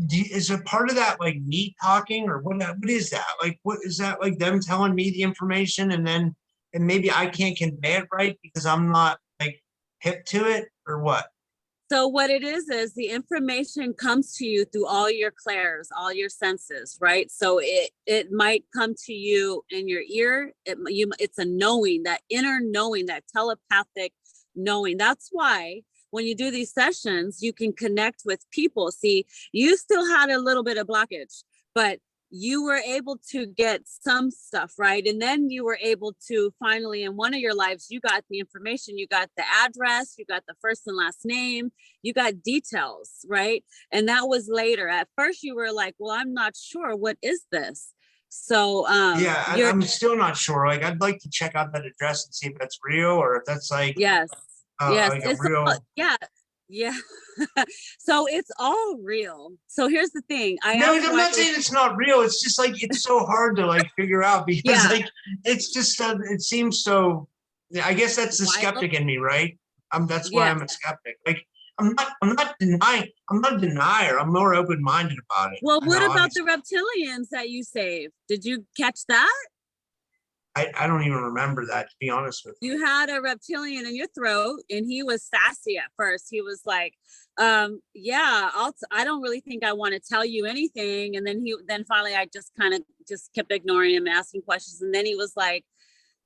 is a part of that like me talking, or what is that? Like, what is that, like them telling me the information, and maybe I can't convey it right because I'm not like hip to it, or what?
So what it is the information comes to you through all your clairs, all your senses, right? So it might come to you in your ear. It's a knowing, that inner knowing, that telepathic knowing. That's why when you do these sessions, you can connect with people. See, you still had a little bit of blockage, but you were able to get some stuff right, and then you were able to finally, in one of your lives, you got the information, you got the address, you got the first and last name, you got details, right? And that was later. At first you were like, well, I'm not sure, what is this? So
Yeah,
you're,
I'm still not sure. Like, I'd like to check out that address and see if that's real, or if that's
yes, yes,
like a
it's all,
real.
yeah, yeah. So it's all real. So here's the thing, I
No,
asked
I'm
why.
not saying it's not real. It's just like it's so hard to like figure out because
Yeah,
like it's just it seems so. Yeah, I guess that's the
wild.
skeptic in me, right? That's why
Yes.
I'm a skeptic. Like, I'm not denying. I'm not a denier. I'm more open minded about it.
Well,
I know,
what about the
obviously.
reptilians that you saved? Did you catch that?
I don't even remember that, to be honest with you.
You had a reptilian in your throat, and he was sassy at first. He was like, yeah, I don't really think I want to tell you anything. And then finally I just kind of just kept ignoring him, asking questions. And then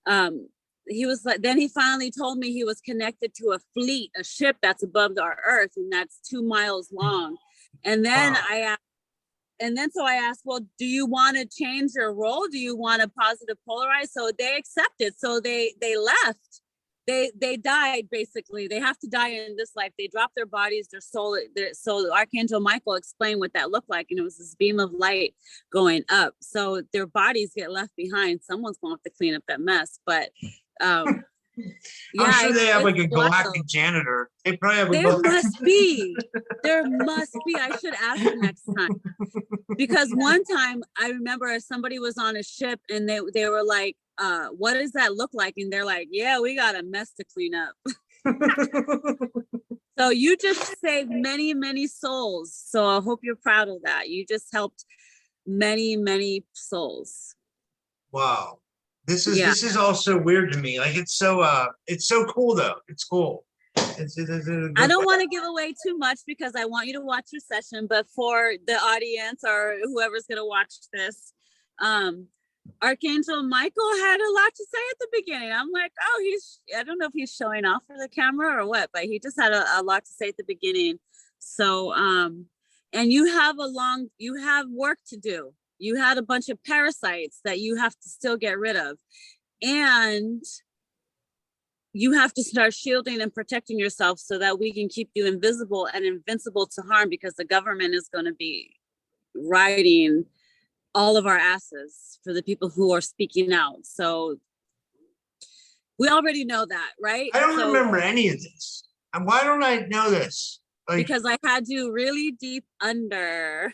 um, then he finally told me he was connected to a fleet, a ship that's above our earth, and that's 2 miles long. And then
Wow.
I asked, and then so I asked, well, do you want to change your role? Do you want a positive polarize? So they accepted. So they left. They died, basically. They have to die in this life. They dropped their bodies, their soul. So Archangel Michael explained what that looked like, and it was this beam of light going up. So their bodies get left behind. Someone's going to have to clean up that mess. But
I'm
yeah,
sure they have like
it's
a
wild.
galactic janitor. They probably have a
There
galactic.
must be. There must be. I should ask next time. Because one time I remember somebody was on a ship, and they were like, what does that look like? And they're like, yeah, we got a mess to clean up. So you just saved many, many souls. So I hope you're proud of that. You just helped many, many souls.
Wow.
Yeah.
This is also weird to me. Like, it's so cool though. It's cool. It's a
I
good.
don't want to give away too much because I want you to watch your session, but for the audience or whoever's going to watch this, Archangel Michael had a lot to say at the beginning. I'm like, oh, I don't know if he's showing off for the camera or what, but he just had a lot to say at the beginning. So, and you have work to do. You had a bunch of parasites that you have to still get rid of. And you have to start shielding and protecting yourself so that we can keep you invisible and invincible to harm, because the government is going to be riding all of our asses for the people who are speaking out. So we already know that, right?
I don't
So
remember any of this. And why don't I know this? Like,
because I had you really deep under.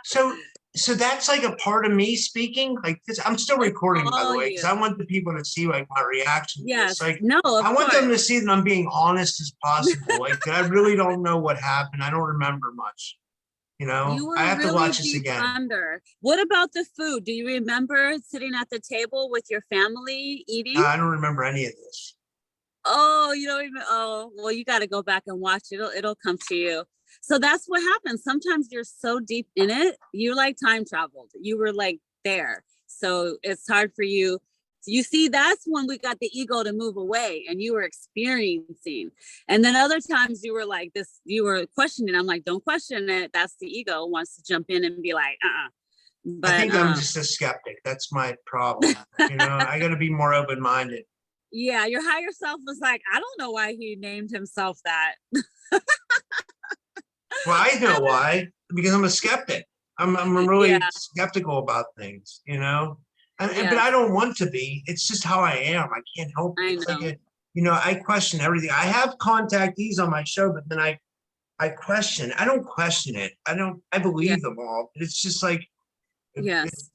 so that's like a part of me speaking. Like this, I'm still
It's
recording, by the
all
way, because
you.
I want the people to see like my reaction to this.
Yes.
Like,
No, of
I want them
course.
to see that I'm being honest as possible. Like, that I really don't know what happened. I don't remember much.
You
I
were
have to
really
watch this
deep
again.
under. What about the food? Do you remember sitting at the table with your family eating?
I don't remember any of this.
Oh, you don't even, oh, well, you got to go back and watch it. It'll come to you. So that's what happens. Sometimes you're so deep in it, you like time traveled. You were like there. So it's hard for you. You see, that's when we got the ego to move away and you were experiencing. And then other times you were like this, you were questioning. I'm like, don't question it. That's the ego wants to jump in and be like, But
I think I'm just a skeptic. That's my problem. I got to be more open-minded.
yeah, your higher self was like, I don't know why he named himself that.
Well, I know why, because I'm a skeptic. I'm really
Yeah.
skeptical about things, but
Yes,
I don't want to be. It's just how I am. I can't help it.
I
It's like
know.
I question everything. I have contactees on my show, but then I question. I don't question it. I
Yeah.
believe them all. It's just like
Yes.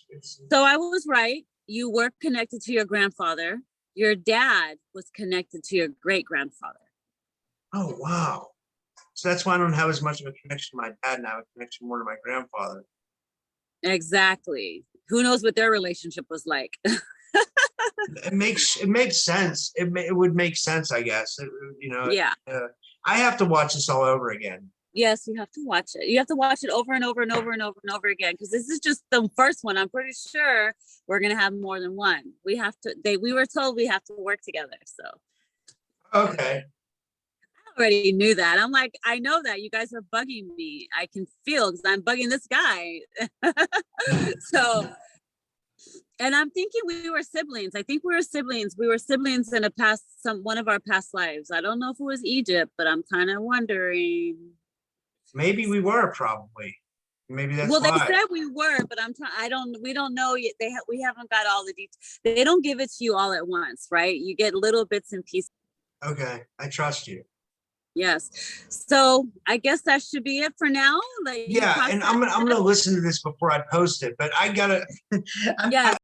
it's
So I was right. You were connected to your grandfather. Your dad was connected to your great grandfather.
oh wow. So that's why I don't have as much of a connection to my dad now. A connection more to my grandfather.
Exactly. Who knows what their relationship was like?
It makes sense. It would make sense, I guess.
Yeah.
I have to watch this all over again.
Yes, you have to watch it. You have to watch it over and over and over and over and over again, because this is just the first one. I'm pretty sure we're gonna have more than one. We were told we have to work together. So
Okay.
I already knew that. I'm like, I know that you guys are bugging me. I can feel, because I'm bugging this guy. So, and I'm thinking we were siblings. I think we were siblings. We were siblings in one of our past lives. I don't know if it was Egypt, but I'm kind of wondering.
Maybe we were probably. Maybe that's
Well, they
why.
said we were, but we don't know yet. We haven't got all the details. They don't give it to you all at once, right? You get little bits and pieces.
Okay, I trust you.
Yes. So I guess that should be it for now. Let you
Yeah, and
process.
I'm gonna listen to this before I post it, but I gotta.
Yeah.